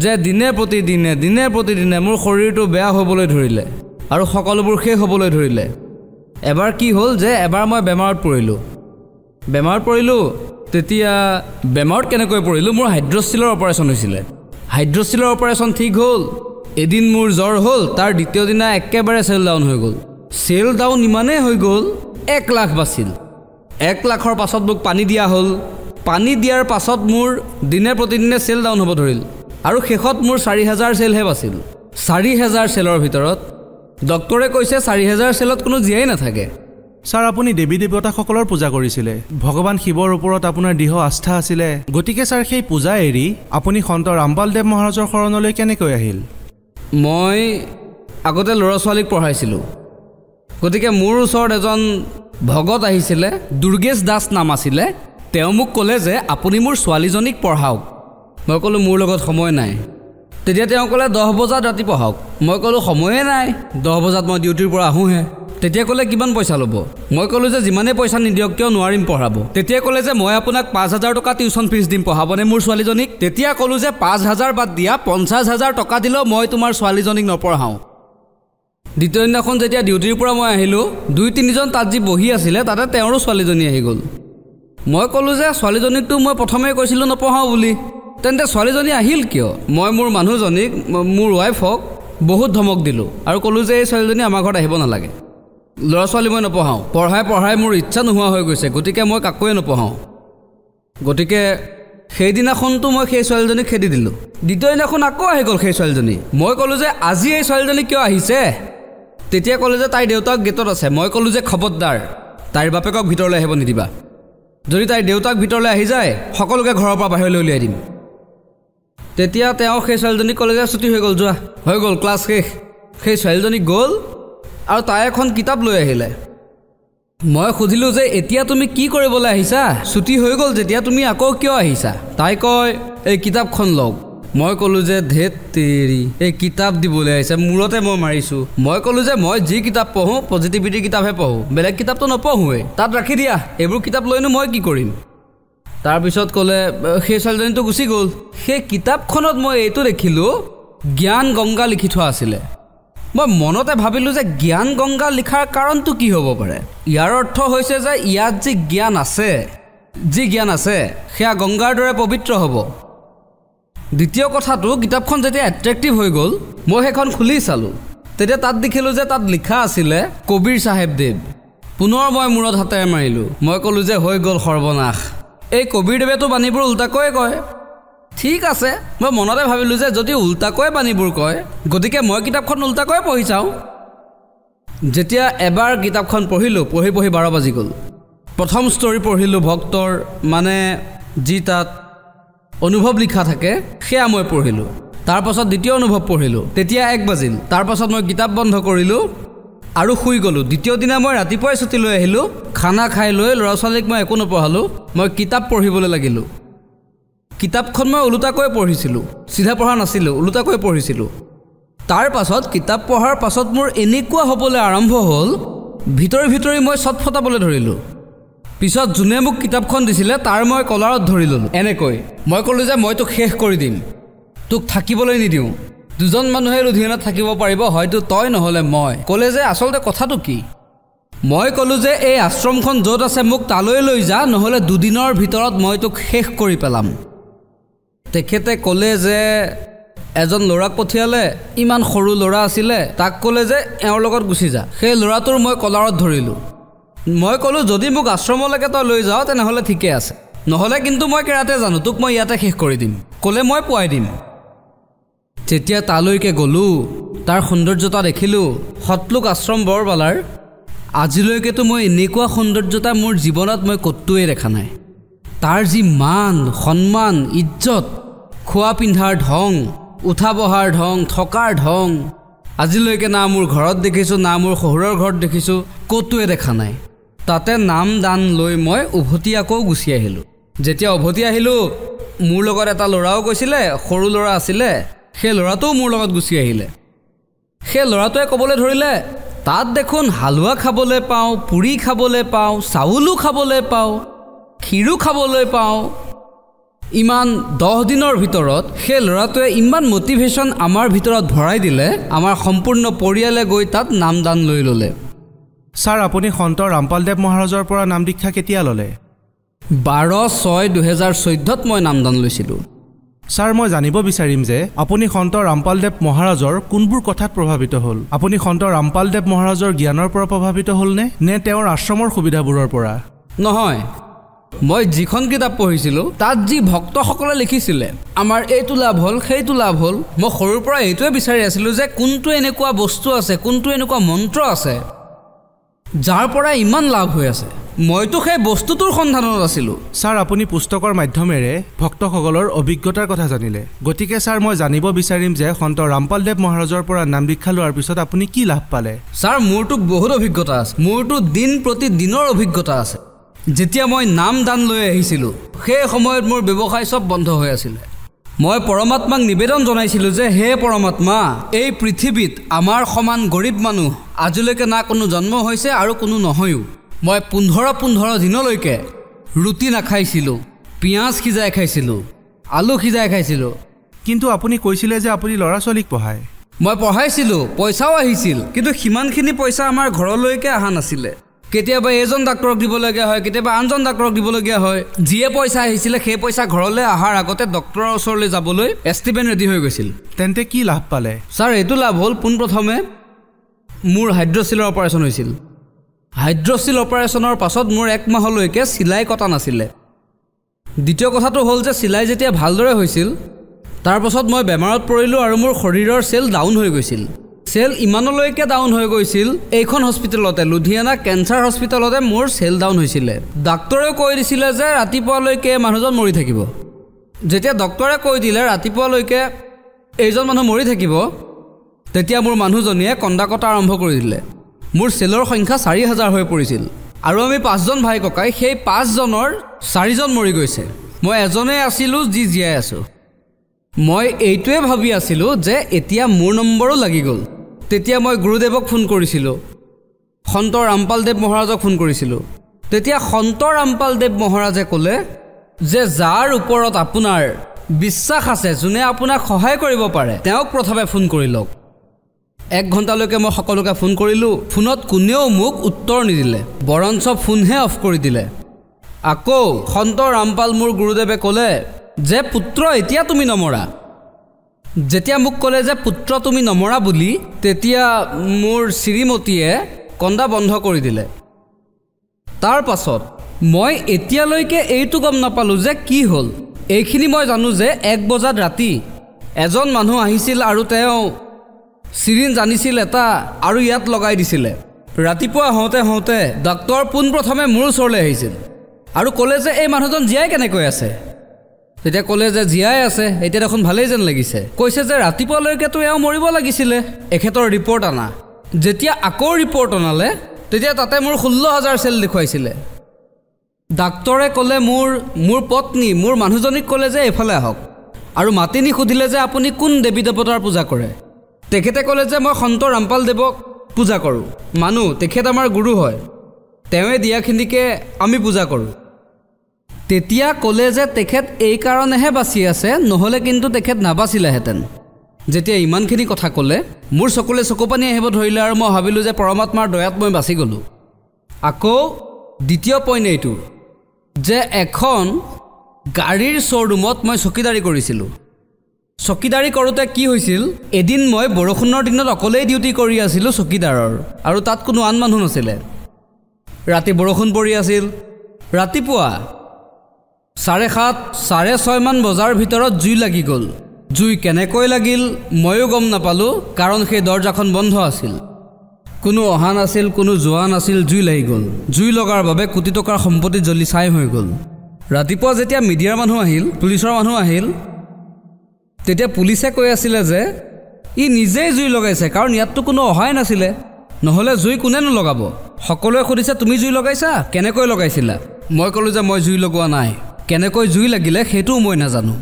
যে দিনে প্ৰতিদিনে মোৰ শৰীৰটো বেয়া হ'বলৈ ধৰিলে আৰু সকলোবোৰ শেষ হ'বলৈ ধৰিলে। এবাৰ কি হ'ল যে এবাৰ মই বেমাৰত পৰিলোঁ। তেতিয়া বেমাৰত কেনেকৈ পৰিলোঁ? মোৰ হাইড্ৰষ্টিলৰ অপাৰেশ্যন হৈছিলে। হাইড্ৰষ্টিলৰ অপাৰেশ্যন ঠিক হ'ল, এদিন মোৰ জ্বৰ হ'ল, তাৰ দ্বিতীয় দিনা একেবাৰে চেল ডাউন হৈ গ'ল। চেল ডাউন ইমানেই হৈ গ'ল 1 লাখ বাছিল। 1 লাখৰ পাছত মোক পানী দিয়া হ'ল। পানী দিয়াৰ পাছত মোৰ দিনে প্ৰতিদিনে চেল ডাউন হ'ব ধৰিল আৰু শেষত মোৰ 4000 চেলহে বাছিল। 4000 চেলৰ ভিতৰত ডক্টৰে কৈছে 4000 চেলত কোনো জীয়াই নাথাকে। ছাৰ আপুনি দেৱী দেৱতাসকলৰ পূজা কৰিছিলে, ভগৱান শিৱৰ ওপৰত আপোনাৰ দৃঢ় আস্থা আছিলে। গতিকে ছাৰ সেই পূজা এৰি আপুনি সন্ত ৰামপালদেৱ মহাৰাজৰ শৰণলৈ কেনেকৈ আহিল? মই আগতে ল'ৰা ছোৱালীক পঢ়াইছিলোঁ। গতিকে মোৰ ওচৰত এজন ভগত আহিছিলে, দুৰ্গেশ দাস নাম আছিলে। তেওঁ মোক ক'লে যে আপুনি মোৰ ছোৱালীজনীক পঢ়াওক। মই ক'লোঁ মোৰ লগত সময় নাই। তেতিয়া তেওঁ ক'লে 10 বজাত ৰাতি পঢ়াওক। মই ক'লোঁ সময়ে নাই, 10 বজাত মই ডিউটিৰ পৰা আহোঁহে। তেতিয়া ক'লে কিমান পইচা ল'ব মই ক'লোঁ যে যিমানেই পইচা নিদিয়ক কিয় নোৱাৰিম পঢ়াব তেতিয়া ক'লে যে মই আপোনাক 5,000 টকা টিউশ্যন ফিজ দিম পঢ়াবনে মোৰ ছোৱালীজনীক তেতিয়া ক'লোঁ যে 5,000 বাদ দিয়া 50,000 টকা দিলেও মই তোমাৰ ছোৱালীজনীক নপঢ়াওঁ দ্বিতীয় দিনাখন যেতিয়া ডিউটিৰ পৰা মই আহিলোঁ 2-3জন তাত যি বহি আছিলে তাতে তেওঁৰো ছোৱালীজনী আহি গ'ল মই ক'লোঁ যে ছোৱালীজনীকতো মই প্ৰথমে কৈছিলোঁ নপঢ়াওঁ বুলি তেন্তে ছোৱালীজনী আহিল কিয় মই মোৰ মানুহজনীক মোৰ ৱাইফক বহুত ধমক দিলোঁ আৰু ক'লোঁ যে এই ছোৱালীজনী আমাৰ ঘৰত আহিব নালাগে ল'ৰা ছোৱালী মই নপঢ়াওঁ পঢ়াই মোৰ ইচ্ছা নোহোৱা হৈ গৈছে গতিকে মই কাকোৱে নপঢ়াওঁ গতিকে সেইদিনাখনতো মই সেই ছোৱালীজনীক খেদি দিলোঁ দ্বিতীয় দিনাখন আকৌ আহি গ'ল সেই ছোৱালীজনী মই ক'লোঁ যে আজি এই ছোৱালীজনী কিয় আহিছে তেতিয়া ক'লে যে তাইৰ দেউতাক গেটত আছে মই ক'লোঁ যে খবৰদাৰ তাইৰ বাপেকক ভিতৰলৈ আহিব নিদিবা যদি তাইৰ দেউতাক ভিতৰলৈ আহি যায় সকলোকে ঘৰৰ পৰা বাহিৰলৈ উলিয়াই দিম তেতিয়া তেওঁ সেই ছোৱালীজনীক ক'লে যে ছুটি হৈ গ'ল যোৱা হৈ গ'ল ক্লাছ শেষ সেই ছোৱালীজনী গ'ল আৰু তাই এখন কিতাপ লৈ আহিলে মই সুধিলোঁ যে এতিয়া তুমি কি কৰিবলৈ আহিছা ছুটি হৈ গ'ল যেতিয়া তুমি আকৌ কিয় আহিছা তাই কয় এই কিতাপখন লওক মই ক'লোঁ যে ধেত তেৰি এই কিতাপ দিবলৈ আহিছে মূৰতে মই মাৰিছোঁ মই ক'লোঁ যে মই যি কিতাপ পঢ়োঁ পজিটিভিটিৰ কিতাপহে পঢ়োঁ বেলেগ কিতাপটো নপঢ়োঁৱেই তাত ৰাখি দিয়া এইবোৰ কিতাপ লৈনো মই কি কৰিম তাৰপিছত ক'লে সেই ছোৱালীজনীটো গুচি গ'ল সেই কিতাপখনত মই এইটো দেখিলোঁ জ্ঞান গংগা লিখি থোৱা আছিলে মই মনতে ভাবিলোঁ যে জ্ঞান গংগা লিখাৰ কাৰণটো কি হ'ব পাৰে ইয়াৰ অৰ্থ হৈছে যে ইয়াত যি জ্ঞান আছে সেয়া গংগাৰ দৰে পবিত্ৰ হ'ব দ্বিতীয় কথাটো কিতাপখন যেতিয়া এট্ৰেক্টিভ হৈ গ'ল মই সেইখন খুলি চালোঁ তেতিয়া তাত দেখিলোঁ যে তাত লিখা আছিলে কবিৰ চাহেব দেৱ পুনৰ মই মূৰত হাতেৰে মাৰিলোঁ মই ক'লোঁ যে হৈ গ'ল সৰ্বনাশ এই কবিৰদেৱেতো বাণীবোৰ উল্টাকৈ কয় ঠিক আছে মই মনতে ভাবিলোঁ যে যদি উল্টাকৈ বাণীবোৰ কয় গতিকে মই কিতাপখন উল্টাকৈ পঢ়ি চাওঁ যেতিয়া এবাৰ কিতাপখন পঢ়িলোঁ পঢ়ি 12 বাজি গ'ল প্ৰথম ষ্টৰী পঢ়িলোঁ ভক্তৰ মানে যি তাত অনুভৱ লিখা থাকে সেয়া মই পঢ়িলোঁ তাৰপাছত দ্বিতীয় অনুভৱ পঢ়িলোঁ তেতিয়া 1 বাজিল তাৰপাছত মই কিতাপ বন্ধ কৰিলোঁ আৰু শুই গ'লোঁ দ্বিতীয় দিনা মই ৰাতিপুৱাই ছুটি লৈ আহিলোঁ খানা খাই লৈ ল'ৰা ছোৱালীক মই একো নপঢ়ালোঁ মই কিতাপ পঢ়িবলৈ লাগিলোঁ কিতাপখন মই ওলোটাকৈ পঢ়িছিলোঁ চিধা পঢ়া নাছিলোঁ ওলোটাকৈ পঢ়িছিলোঁ তাৰপাছত কিতাপ পঢ়াৰ পাছত মোৰ এনেকুৱা হ'বলৈ আৰম্ভ হ'ল ভিতৰি মই চট ফটাবলৈ ধৰিলোঁ পিছত যোনে মোক কিতাপখন দিছিলে তাৰ মই কলাৰত ধৰি ল'লোঁ এনেকৈ মই ক'লোঁ যে মই তোক শেষ কৰি দিম তোক থাকিবলৈ নিদিওঁ দুজন মানুহে লুধিয়ানাত থাকিব পাৰিব হয়তো তই নহ'লে মই ক'লে যে আচলতে কথাটো কি মই ক'লোঁ যে এই আশ্ৰমখন য'ত আছে মোক তালৈ লৈ যা নহ'লে 2 দিনৰ ভিতৰত মই তোক শেষ কৰি পেলাম তেখেতে ক'লে যে এজন ল'ৰাক পঠিয়ালে ইমান সৰু ল'ৰা আছিলে তাক ক'লে যে এওঁৰ লগত গুচি যা সেই ল'ৰাটোৰ মই কলাৰত ধৰিলোঁ মই ক'লোঁ যদি মোক আশ্ৰমলৈকে তই লৈ যাওঁ তেনেহ'লে ঠিকে আছে নহ'লে কিন্তু মই কেৰাতে জানো তোক মই ইয়াতে শেষ কৰি দিম ক'লে মই পোৱাই দিম যেতিয়া তালৈকে গ'লোঁ তাৰ সৌন্দৰ্যতা দেখিলোঁ সতলোক আশ্ৰম বৰবালাৰ আজিলৈকেতো মই এনেকুৱা সৌন্দৰ্যতা মোৰ জীৱনত মই ক'তোৱে দেখা নাই তাৰ যি মান সন্মান ইজ্জত খোৱা পিন্ধাৰ ঢং উঠা বহাৰ ঢং থকাৰ ঢং আজিলৈকে না মোৰ ঘৰত দেখিছোঁ না মোৰ শহুৰৰ ঘৰত দেখিছোঁ ক'তোৱে দেখা নাই তাতে নাম দান লৈ মই উভতি আকৌ গুচি আহিলোঁ যেতিয়া উভতি আহিলোঁ মোৰ লগত এটা ল'ৰাও গৈছিলে সৰু ল'ৰা আছিলে সেই ল'ৰাটোও মোৰ লগত গুচি আহিলে সেই ল'ৰাটোৱে ক'বলৈ ধৰিলে তাত দেখোন হালোৱা খাবলৈ পাওঁ পুৰি খাবলৈ পাওঁ চাউলো খাবলৈ পাওঁ ক্ষীৰো খাবলৈ পাওঁ ইমান 10 দিনৰ ভিতৰত সেই ল'ৰাটোৱে ইমান মটিভেশ্যন আমাৰ ভিতৰত ভৰাই দিলে আমাৰ সম্পূৰ্ণ পৰিয়ালে গৈ তাত নামদান লৈ ল'লে ছাৰ আপুনি সন্ত ৰামপালদেৱ মহাৰাজৰ পৰা নাম দীক্ষা কেতিয়া ল'লে 12/6/2014 মই নামদান লৈছিলোঁ ছাৰ মই জানিব বিচাৰিম যে আপুনি সন্ত ৰামপালদেৱ মহাৰাজৰ কোনবোৰ কথাত প্ৰভাৱিত হ'ল আপুনি সন্ত ৰামপালদেৱ মহাৰাজৰ জ্ঞানৰ পৰা প্ৰভাৱিত হ'লনে নে তেওঁৰ আশ্ৰমৰ সুবিধাবোৰৰ পৰা নহয় মই যিখন কিতাপ পঢ়িছিলোঁ তাত যি ভক্তসকলে লিখিছিলে আমাৰ এইটো লাভ হ'ল সেইটো লাভ হ'ল মই সৰুৰ পৰা এইটোৱে বিচাৰি আছিলোঁ যে কোনটো এনেকুৱা বস্তু আছে কোনটো এনেকুৱা মন্ত্ৰ আছে যাৰ পৰা ইমান লাভ হৈ আছে মইতো সেই বস্তুটোৰ সন্ধানত আছিলোঁ ছাৰ আপুনি পুস্তকৰ মাধ্যমেৰে ভক্তসকলৰ অভিজ্ঞতাৰ কথা জানিলে গতিকে ছাৰ মই জানিব বিচাৰিম যে সন্ত ৰামপালদেৱ মহাৰাজৰ পৰা নাম দীক্ষা লোৱাৰ পিছত আপুনি কি লাভ পালে ছাৰ মোৰতো বহুত অভিজ্ঞতা আছে মোৰতো দিন প্ৰতিদিনৰ অভিজ্ঞতা আছে যেতিয়া মই নাম দান লৈ আহিছিলোঁ সেই সময়ত মোৰ ব্যৱসায় সব বন্ধ হৈ আছিলে মই পৰমাত্মাক নিবেদন জনাইছিলোঁ যে হে পৰমাত্মা এই পৃথিৱীত আমাৰ সমান গৰীব মানুহ আজিলৈকে না কোনো জন্ম হৈছে আৰু কোনো নহয়ও। মই 15 দিনলৈকে ৰুটি নাখাইছিলোঁ, পিঁয়াজ সিজাই খাইছিলোঁ, আলু সিজাই খাইছিলোঁ। কিন্তু আপুনি কৈছিলে যে আপুনি ল'ৰা ছোৱালীক পঢ়ায়। মই পঢ়াইছিলোঁ, পইচাও আহিছিল, কিন্তু সিমানখিনি পইচা আমাৰ ঘৰলৈকে অহা নাছিলে। কেতিয়াবা এজন ডাক্তৰক দিবলগীয়া হয়, কেতিয়াবা আনজন ডাক্তৰক দিবলগীয়া হয়। যিয়ে পইচা আহিছিলে সেই পইচা ঘৰলৈ অহাৰ আগতে ডক্তৰৰ ওচৰলৈ যাবলৈ এষ্টিমেট ৰেডি হৈ গৈছিল। তেন্তে কি লাভ পালে? ছাৰ, এইটো লাভ হ'ল, পোনপ্ৰথমে মোৰ হাইড্ৰচিলৰ অপাৰেশ্যন হৈছিল। হাইড্ৰচিল অপাৰেশ্যনৰ পাছত মোৰ 1 মাহলৈকে চিলাই কটা নাছিলে। দ্বিতীয় কথাটো হ'ল যে চিলাই যেতিয়া ভালদৰে হৈছিল তাৰ পাছত মই বেমাৰত পৰিলোঁ আৰু মোৰ শৰীৰৰ চেল ডাউন হৈ গৈছিল। চেল ইমানলৈকে ডাউন হৈ গৈছিল, এইখন হস্পিটেলতে, লুধিয়ানা কেঞ্চাৰ হস্পিটেলতে মোৰ চেল ডাউন হৈছিলে। ডাক্তৰেও কৈ দিছিলে যে ৰাতিপুৱালৈকে মানুহজন মৰি থাকিব। যেতিয়া ডক্তৰে কৈ দিলে ৰাতিপুৱালৈকে এইজন মানুহ মৰি থাকিব, তেতিয়া মোৰ মানুহজনীয়ে কন্দা কটা আৰম্ভ কৰি দিলে। মোৰ চেলৰ সংখ্যা 4000 হৈ পৰিছিল আৰু আমি 5জন ভাই ককাই, সেই 5জনৰ 4জন মৰি গৈছে। মই এজনেই আছিলোঁ যি জীয়াই আছোঁ। মই এইটোৱে ভাবি আছিলোঁ যে এতিয়া মোৰ নম্বৰো লাগি গ'ল। তেতিয়া মই গুৰুদেৱক ফোন কৰিছিলোঁ, সন্ত ৰামপালদেৱ মহাৰাজক ফোন কৰিছিলোঁ। তেতিয়া সন্ত ৰামপালদেৱ মহাৰাজে ক'লে যে যাৰ ওপৰত আপোনাৰ বিশ্বাস আছে, যোনে আপোনাক সহায় কৰিব পাৰে, তেওঁক প্ৰথমে ফোন কৰি লওক। 1 ঘণ্টালৈকে মই সকলোকে ফোন কৰিলোঁ। ফোনত কোনেও মোক উত্তৰ নিদিলে, বৰঞ্চ ফোনহে অফ কৰি দিলে। আকৌ সন্ত ৰামপাল মোৰ গুৰুদেৱে ক'লে যে পুত্ৰ এতিয়া তুমি নমৰা। যেতিয়া মোক ক'লে যে পুত্ৰ তুমি নমৰা বুলি, তেতিয়া মোৰ শ্ৰীমতীয়ে কন্দা বন্ধ কৰি দিলে। তাৰ পাছত মই এতিয়ালৈকে এইটো গম নাপালোঁ যে কি হ'ল। এইখিনি মই জানো যে 1 বজাত ৰাতি এজন মানুহ আহিছিল আৰু তেওঁ চিৰিঞ্জ আনিছিল এটা আৰু ইয়াত লগাই দিছিলে। ৰাতিপুৱা হওঁতে হওঁতে ডাক্তৰ পোনপ্ৰথমে মোৰ ওচৰলৈ আহিছিল আৰু ক'লে যে এই মানুহজন জীয়াই কেনেকৈ আছে। তেতিয়া ক'লে যে জীয়াই আছে, এতিয়া দেখোন ভালেই যেন লাগিছে। কৈছে যে ৰাতিপুৱালৈকেতো এওঁ মৰিব লাগিছিলে, এখেতৰ ৰিপৰ্ট আনা। যেতিয়া আকৌ ৰিপৰ্ট অনালে তেতিয়া তাতে মোৰ 16000 চেল দেখুৱাইছিলে। ডাক্তৰে ক'লে মোৰ পত্নী, মোৰ মানুহজনীক ক'লে যে এইফালে আহক আৰু মাতি নি সুধিলে যে আপুনি কোন দেৱী দেৱতাৰ পূজা কৰে। তেখেতে ক'লে যে মই সন্ত ৰামপালদেৱক পূজা কৰোঁ, মানুহ, তেখেত আমাৰ গুৰু হয়, তেওঁৱে দিয়াখিনিকে আমি পূজা কৰোঁ। তেতিয়া ক'লে যে তেখেত এই কাৰণেহে বাচি আছে, নহ'লে কিন্তু তেখেত নাবাচিলেহেঁতেন। যেতিয়া ইমানখিনি কথা ক'লে মোৰ চকুলে চকুপানী আহিব ধৰিলে আৰু মই ভাবিলোঁ যে পৰমাত্মাৰ দয়াত মই বাচি গ'লোঁ। আকৌ দ্বিতীয় পইণ্ট এইটো যে এখন গাড়ীৰ শ্ব'ৰুমত মই চকীদাৰী কৰিছিলোঁ। চকীদাৰী কৰোঁতে কি হৈছিল, এদিন মই বৰষুণৰ দিনত অকলেই ডিউটি কৰি আছিলোঁ চকীদাৰৰ, আৰু তাত কোনো আন মানুহ নাছিলে। ৰাতি বৰষুণ পৰি আছিল। ৰাতিপুৱা 7:30, 6:30 মান বজাৰ ভিতৰত জুই লাগি গ'ল। জুই কেনেকৈ লাগিল ময়ো গম নাপালোঁ, কাৰণ সেই দৰ্জাখন বন্ধ আছিল। কোনো অহা নাছিল, কোনো যোৱা নাছিল, জুই লাগি গ'ল। জুই লগাৰ বাবে কোটি টকাৰ সম্পত্তি জ্বলি ছাই হৈ গ'ল। ৰাতিপুৱা যেতিয়া মিডিয়াৰ মানুহ আহিল, পুলিচৰ মানুহ আহিল, তেতিয়া পুলিচে কৈ আছিলে যে ই নিজেই জুই লগাইছে, কাৰণ ইয়াততো কোনো অহাই নাছিলে, নহ'লে জুই কোনেনো লগাব। সকলোৱে সুধিছে তুমি জুই লগাইছা, কেনেকৈ লগাইছিলা? মই ক'লোঁ যে মই জুই লগোৱা নাই, কেনেকৈ জুই লাগিলে সেইটোও মই নাজানো।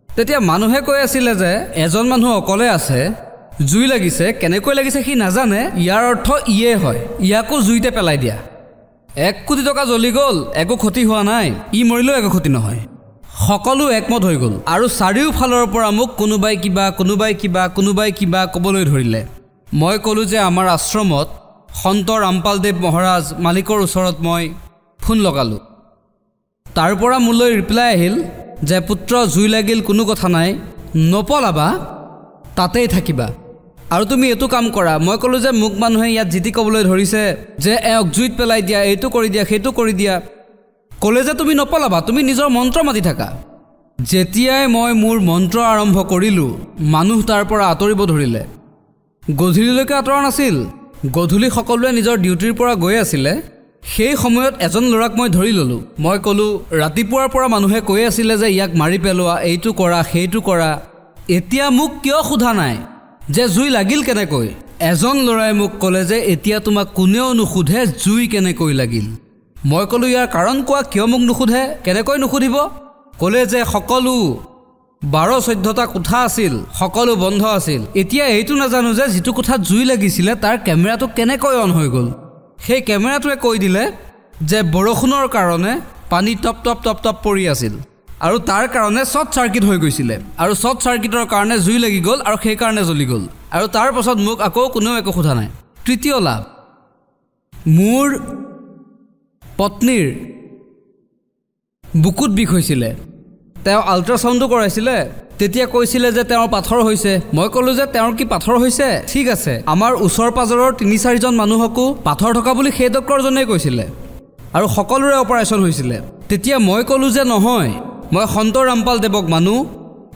তেতিয়া মানুহে কৈ আছিলে যে এজন মানুহ অকলে আছে, জুই লাগিছে, কেনেকৈ লাগিছে সি নাজানে, ইয়াৰ অৰ্থ ইয়ে হয়, ইয়াকো জুইতে পেলাই দিয়া। 1 কোটি টকা জ্বলি গ'ল, একো ক্ষতি হোৱা নাই, ই মৰিলেও একো ক্ষতি নহয়। সকলো একমত হৈ গ'ল আৰু চাৰিওফালৰ পৰা মোক কোনোবাই কিবা ক'বলৈ ধৰিলে। মই ক'লোঁ যে আমাৰ আশ্ৰমত সন্ত ৰামপালদেৱ মহাৰাজ মালিকৰ ওচৰত মই ফোন লগালোঁ। তাৰ পৰা মোলৈ ৰিপ্লাই আহিল যে পুত্ৰ জুই লাগিল, কোনো কথা নাই, নপলাবা, তাতেই থাকিবা আৰু তুমি এইটো কাম কৰা। মই ক'লোঁ যে মোক মানুহে ইয়াত জিতি ক'বলৈ ধৰিছে যে এওঁক জুইত পেলাই দিয়া, এইটো কৰি দিয়া, সেইটো কৰি দিয়া। ক'লে যে তুমি নপলাবা, তুমি নিজৰ মন্ত্ৰ মাতি থাকা। যেতিয়াই মই মোৰ মন্ত্ৰ আৰম্ভ কৰিলোঁ, মানুহ তাৰ পৰা আঁতৰিব ধৰিলে। গধূলিলৈকে আঁতৰা নাছিল, গধূলি সকলোৱে নিজৰ ডিউটিৰ পৰা গৈ আছিলে। সেই সময়ত এজন ল'ৰাক মই ধৰি ল'লোঁ। মই ক'লোঁ ৰাতিপুৱাৰ পৰা মানুহে কৈ আছিলে যে ইয়াক মাৰি পেলোৱা, এইটো কৰা, সেইটো কৰা, এতিয়া মোক কিয় সোধা নাই যে জুই লাগিল কেনেকৈ? এজন ল'ৰাই মোক ক'লে যে এতিয়া তোমাক কোনেও নুসুধে জুই কেনেকৈ লাগিল। মই ক'লোঁ ইয়াৰ কাৰণ কোৱা, কিয় মোক নুসুধে? কেনেকৈ নুসুধিব? ক'লে যে সকলো 12-14টা কোঠা আছিল, সকলো বন্ধ আছিল। এতিয়া এইটো নাজানো যে যিটো কোঠাত জুই লাগিছিলে তাৰ কেমেৰাটো কেনেকৈ অন হৈ গ'ল। সেই কেমেৰাটোৱে কৈ দিলে যে বৰষুণৰ কাৰণে পানী টপ টপ টপ টপ পৰি আছিল আৰু তাৰ কাৰণে শ্বৰ্ট চাৰ্কিট হৈ গৈছিলে আৰু শ্বৰ্ট চাৰ্কিটৰ কাৰণে জুই লাগি গ'ল আৰু সেইকাৰণে জ্বলি গ'ল আৰু তাৰ পাছত মোক আকৌ কোনেও একো সোধা নাই। তৃতীয় লাভ, মোৰ পত্নীৰ বুকুত বিষ হৈছিলে। তেওঁ আল্ট্ৰাচাউণ্ডো কৰাইছিলে। তেতিয়া কৈছিলে যে তেওঁৰ পাথৰ হৈছে। মই ক'লোঁ যে তেওঁৰ কি পাথৰ হৈছে? ঠিক আছে, আমাৰ ওচৰ পাজৰৰ 3-4জন মানুহকো পাথৰ থকা বুলি সেই ডক্টৰজনে কৈছিলে আৰু সকলোৰে অপাৰেশ্যন হৈছিলে। তেতিয়া মই ক'লোঁ যে নহয়, মই সন্ত ৰামপাল দেৱক মানো,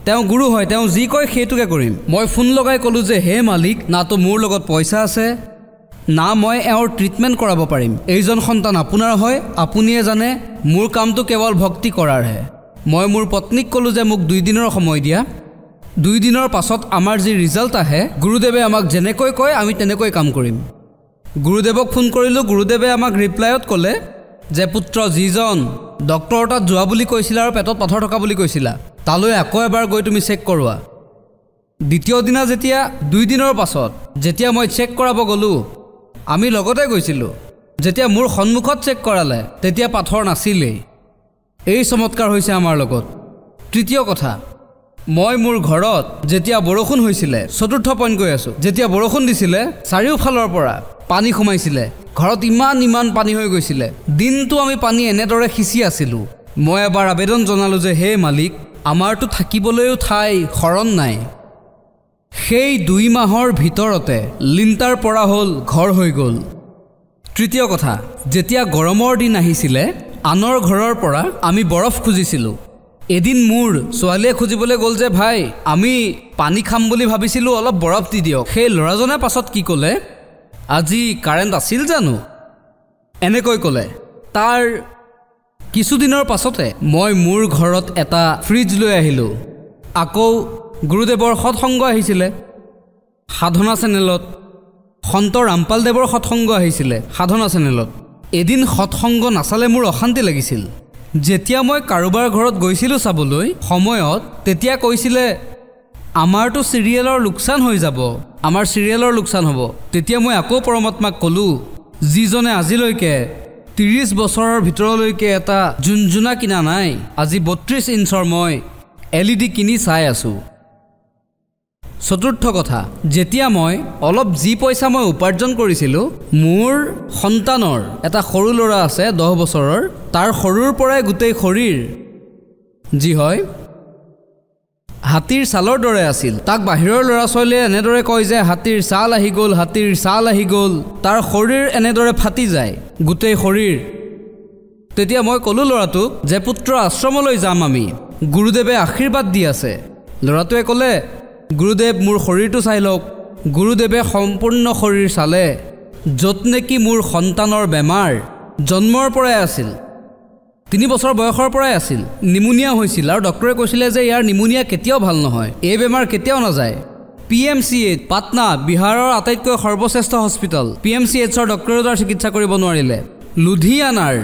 তেওঁ গুৰু হয়, তেওঁ যি কয় সেইটোকে কৰিম। মই ফোন লগাই ক'লোঁ যে হে মালিক, নাতো মোৰ লগত পইচা আছে, না মই এওঁৰ ট্ৰিটমেণ্ট কৰাব পাৰিম। এইজন সন্তান আপোনাৰ হয়, আপুনিয়ে জানে, মোৰ কামটো কেৱল ভক্তি কৰাৰহে। মই মোৰ পত্নীক ক'লোঁ যে মোক 2 দিনৰ সময় দিয়া। 2 দিনৰ পাছত আমাৰ যি ৰিজাল্ট আহে, গুৰুদেৱে আমাক যেনেকৈ কয় আমি তেনেকৈ কাম কৰিম। গুৰুদেৱক ফোন কৰিলোঁ। গুৰুদেৱে আমাক ৰিপ্লাইত ক'লে যে পুত্ৰ, যিজন ডক্টৰৰ তাত যোৱা বুলি কৈছিলা আৰু পেটত পাথৰ থকা বুলি কৈছিলা, তালৈ আকৌ এবাৰ গৈ তুমি চেক কৰোৱা। দ্বিতীয় দিনা যেতিয়া 2 দিনৰ পাছত যেতিয়া মই চেক কৰাব গ'লোঁ, আমি লগতে গৈছিলোঁ। যেতিয়া মোৰ সন্মুখত চেক কৰালে তেতিয়া পাথৰ নাছিলেই। এই চমৎকাৰ হৈছে আমাৰ লগত। তৃতীয় কথা, মই মোৰ ঘৰত যেতিয়া বৰষুণ হৈছিলে, 4ৰ্থ পইণ্ট কৈ আছোঁ, যেতিয়া বৰষুণ দিছিলে চাৰিওফালৰ পৰা পানী সোমাইছিলে, ঘৰত ইমান পানী হৈ গৈছিলে। দিনটো আমি পানী এনেদৰে সিঁচি আছিলোঁ। মই এবাৰ আবেদন জনালোঁ যে হে মালিক, আমাৰতো থাকিবলৈও ঠাই শৰণ নাই। সেই 2 মাহৰ ভিতৰতে লিণ্টাৰ পৰা হ'ল ঘৰ হৈ গ'ল। তৃতীয় কথা, যেতিয়া গৰমৰ দিন আহিছিলে, আনৰ ঘৰৰ পৰা আমি বৰফ খুজিছিলোঁ। এদিন মোৰ ছোৱালীয়ে খুজিবলৈ গ'ল যে ভাই, আমি পানী খাম বুলি ভাবিছিলোঁ, অলপ বৰফ দি দিয়ক। সেই ল'ৰাজনে পাছত কি ক'লে, আজি কাৰেণ্ট আছিল জানো, এনেকৈ ক'লে। তাৰ কিছুদিনৰ পাছতে মই মোৰ ঘৰত এটা ফ্ৰিজ লৈ আহিলোঁ। আকৌ গুৰুদেৱৰ সৎসংগ আহিছিলে সাধনা চেনেলত, সন্ত ৰামপাল দেৱৰ সৎসংগ আহিছিলে সাধনা চেনেলত। এদিন সৎসংগ নাচালে মোৰ অশান্তি লাগিছিল। যেতিয়া মই কাৰোবাৰ ঘৰত গৈছিলোঁ চাবলৈ সময়ত, তেতিয়া কৈছিলে আমাৰতো চিৰিয়েলৰ লোকচান হৈ যাব, আমাৰ চিৰিয়েলৰ লোকচান হ'ব। তেতিয়া মই আকৌ পৰমাত্মাক ক'লোঁ, যিজনে আজিলৈকে 30 বছৰৰ ভিতৰলৈকে এটা জুনজুনা কিনা নাই, আজি 32 ইঞ্চৰ মই LED কিনি চাই আছোঁ। চতুৰ্থ কথা, যেতিয়া মই অলপ যি পইচা মই উপাৰ্জন কৰিছিলোঁ, মোৰ সন্তানৰ এটা সৰু ল'ৰা আছে 10 বছৰৰ, তাৰ সৰুৰ পৰাই গোটেই শৰীৰ যি হয় হাতীৰ ছালৰ দৰে আছিল। তাক বাহিৰৰ ল'ৰা ছোৱালীয়ে এনেদৰে কয় যে হাতীৰ ছাল আহি গ'ল, হাতীৰ ছাল আহি গ'ল। তাৰ শৰীৰ এনেদৰে ফাটি যায় গোটেই শৰীৰ। তেতিয়া মই ক'লোঁ ল'ৰাটোক যে পুত্ৰ, আশ্ৰমলৈ যাম আমি, গুৰুদেৱে আশীৰ্বাদ দি আছে। ল'ৰাটোৱে ক'লে, গুৰুদেৱ মোৰ শৰীৰটো চাই লওক। গুৰুদেৱে সম্পূৰ্ণ শৰীৰ চালে, য'ত নেকি মোৰ সন্তানৰ বেমাৰ জন্মৰ পৰাই আছিল, 3 বছৰ বয়সৰ পৰাই আছিল, নিমুনিয়া হৈছিল আৰু ডক্টৰে কৈছিলে যে ইয়াৰ নিমুনিয়া কেতিয়াও ভাল নহয়, এই বেমাৰ কেতিয়াও নাযায়। PMCH পাটনা, বিহাৰৰ আটাইতকৈ সৰ্বশ্ৰেষ্ঠ হস্পিটেল, PMCHৰ ডক্টৰেও তাৰ চিকিৎসা কৰিব নোৱাৰিলে। লুধিয়ানাৰ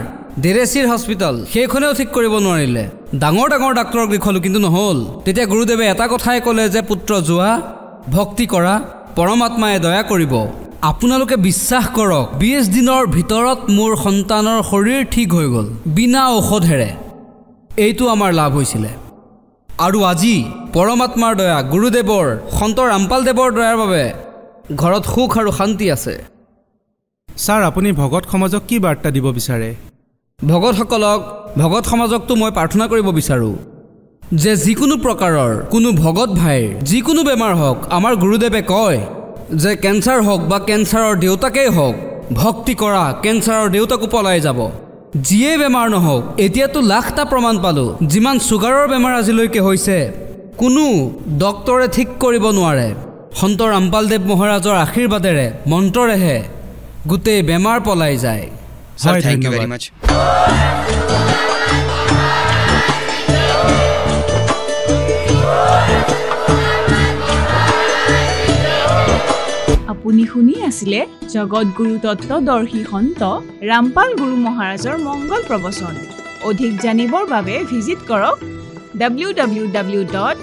ডেৰেচিৰ হস্পিটেল, সেইখনেও ঠিক কৰিব নোৱাৰিলে। ডাঙৰ ডাক্তৰক দেখুৱালোঁ কিন্তু নহ'ল। তেতিয়া গুৰুদেৱে এটা কথাই ক'লে যে পুত্ৰ, যোৱা, ভক্তি কৰা, পৰমাত্মাই দয়া কৰিব। আপোনালোকে বিশ্বাস কৰক, 20 দিনৰ ভিতৰত মোৰ সন্তানৰ শৰীৰ ঠিক হৈ গ'ল বিনা ঔষধেৰে। এইটো আমাৰ লাভ হৈছিলে। আৰু আজি পৰমাত্মাৰ দয়া, গুৰুদেৱৰ, সন্ত ৰামপাল দেৱৰ দয়াৰ বাবে ঘৰত সুখ আৰু শান্তি আছে। ছাৰ, আপুনি ভগত সমাজক কি বাৰ্তা দিব বিচাৰে? ভগতসকলক, ভগত সমাজকতো মই প্ৰাৰ্থনা কৰিব বিচাৰোঁ যে যিকোনো প্ৰকাৰৰ কোনো ভগত ভাইৰ যিকোনো বেমাৰ হওক, আমাৰ গুৰুদেৱে কয় যে কেঞ্চাৰ হওক বা কেঞ্চাৰৰ দেউতাকেই হওক, ভক্তি কৰা, কেঞ্চাৰৰ দেউতাকো পলাই যাব। যিয়ে বেমাৰ নহওক, এতিয়াতো লাখটা প্ৰমাণ পালোঁ, যিমান ছুগাৰৰ বেমাৰ আজিলৈকে হৈছে কোনো ডক্টৰে ঠিক কৰিব নোৱাৰে। সন্ত ৰামপাল দেৱ মহাৰাজৰ আশীৰ্বাদেৰে, মন্ত্ৰৰেহে গোটেই বেমাৰ পলাই যায়। Sir, thank you very much. আপুনি শুনি আছিলে জগতগুৰু তত্ত্বদৰ্শী সন্ত ৰামপাল গুৰু মহাৰাজৰ মংগল প্ৰবচন। অধিক জানিবৰ বাবে ভিজিট কৰক www.rampalguru.org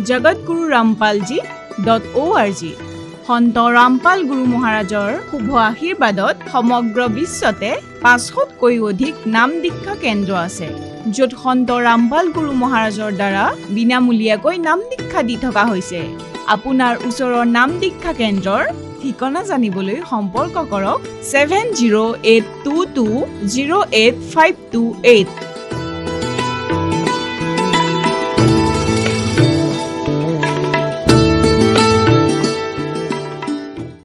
jagatgururampalji.org সন্ত ৰামপাল গুৰু মহাৰাজৰ শুভ আশীৰ্বাদত সমগ্ৰ বিশ্বতে 500তকৈ অধিক নাম দীক্ষা কেন্দ্ৰ আছে য'ত সন্ত ৰামপাল গুৰু মহাৰাজৰ দ্বাৰা বিনামূলীয়াকৈ নাম দীক্ষা দি থকা হৈছে আপোনাৰ ওচৰৰ নাম দীক্ষা কেন্দ্ৰৰ ঠিকনা জানিবলৈ সম্পৰ্ক কৰক 7082208528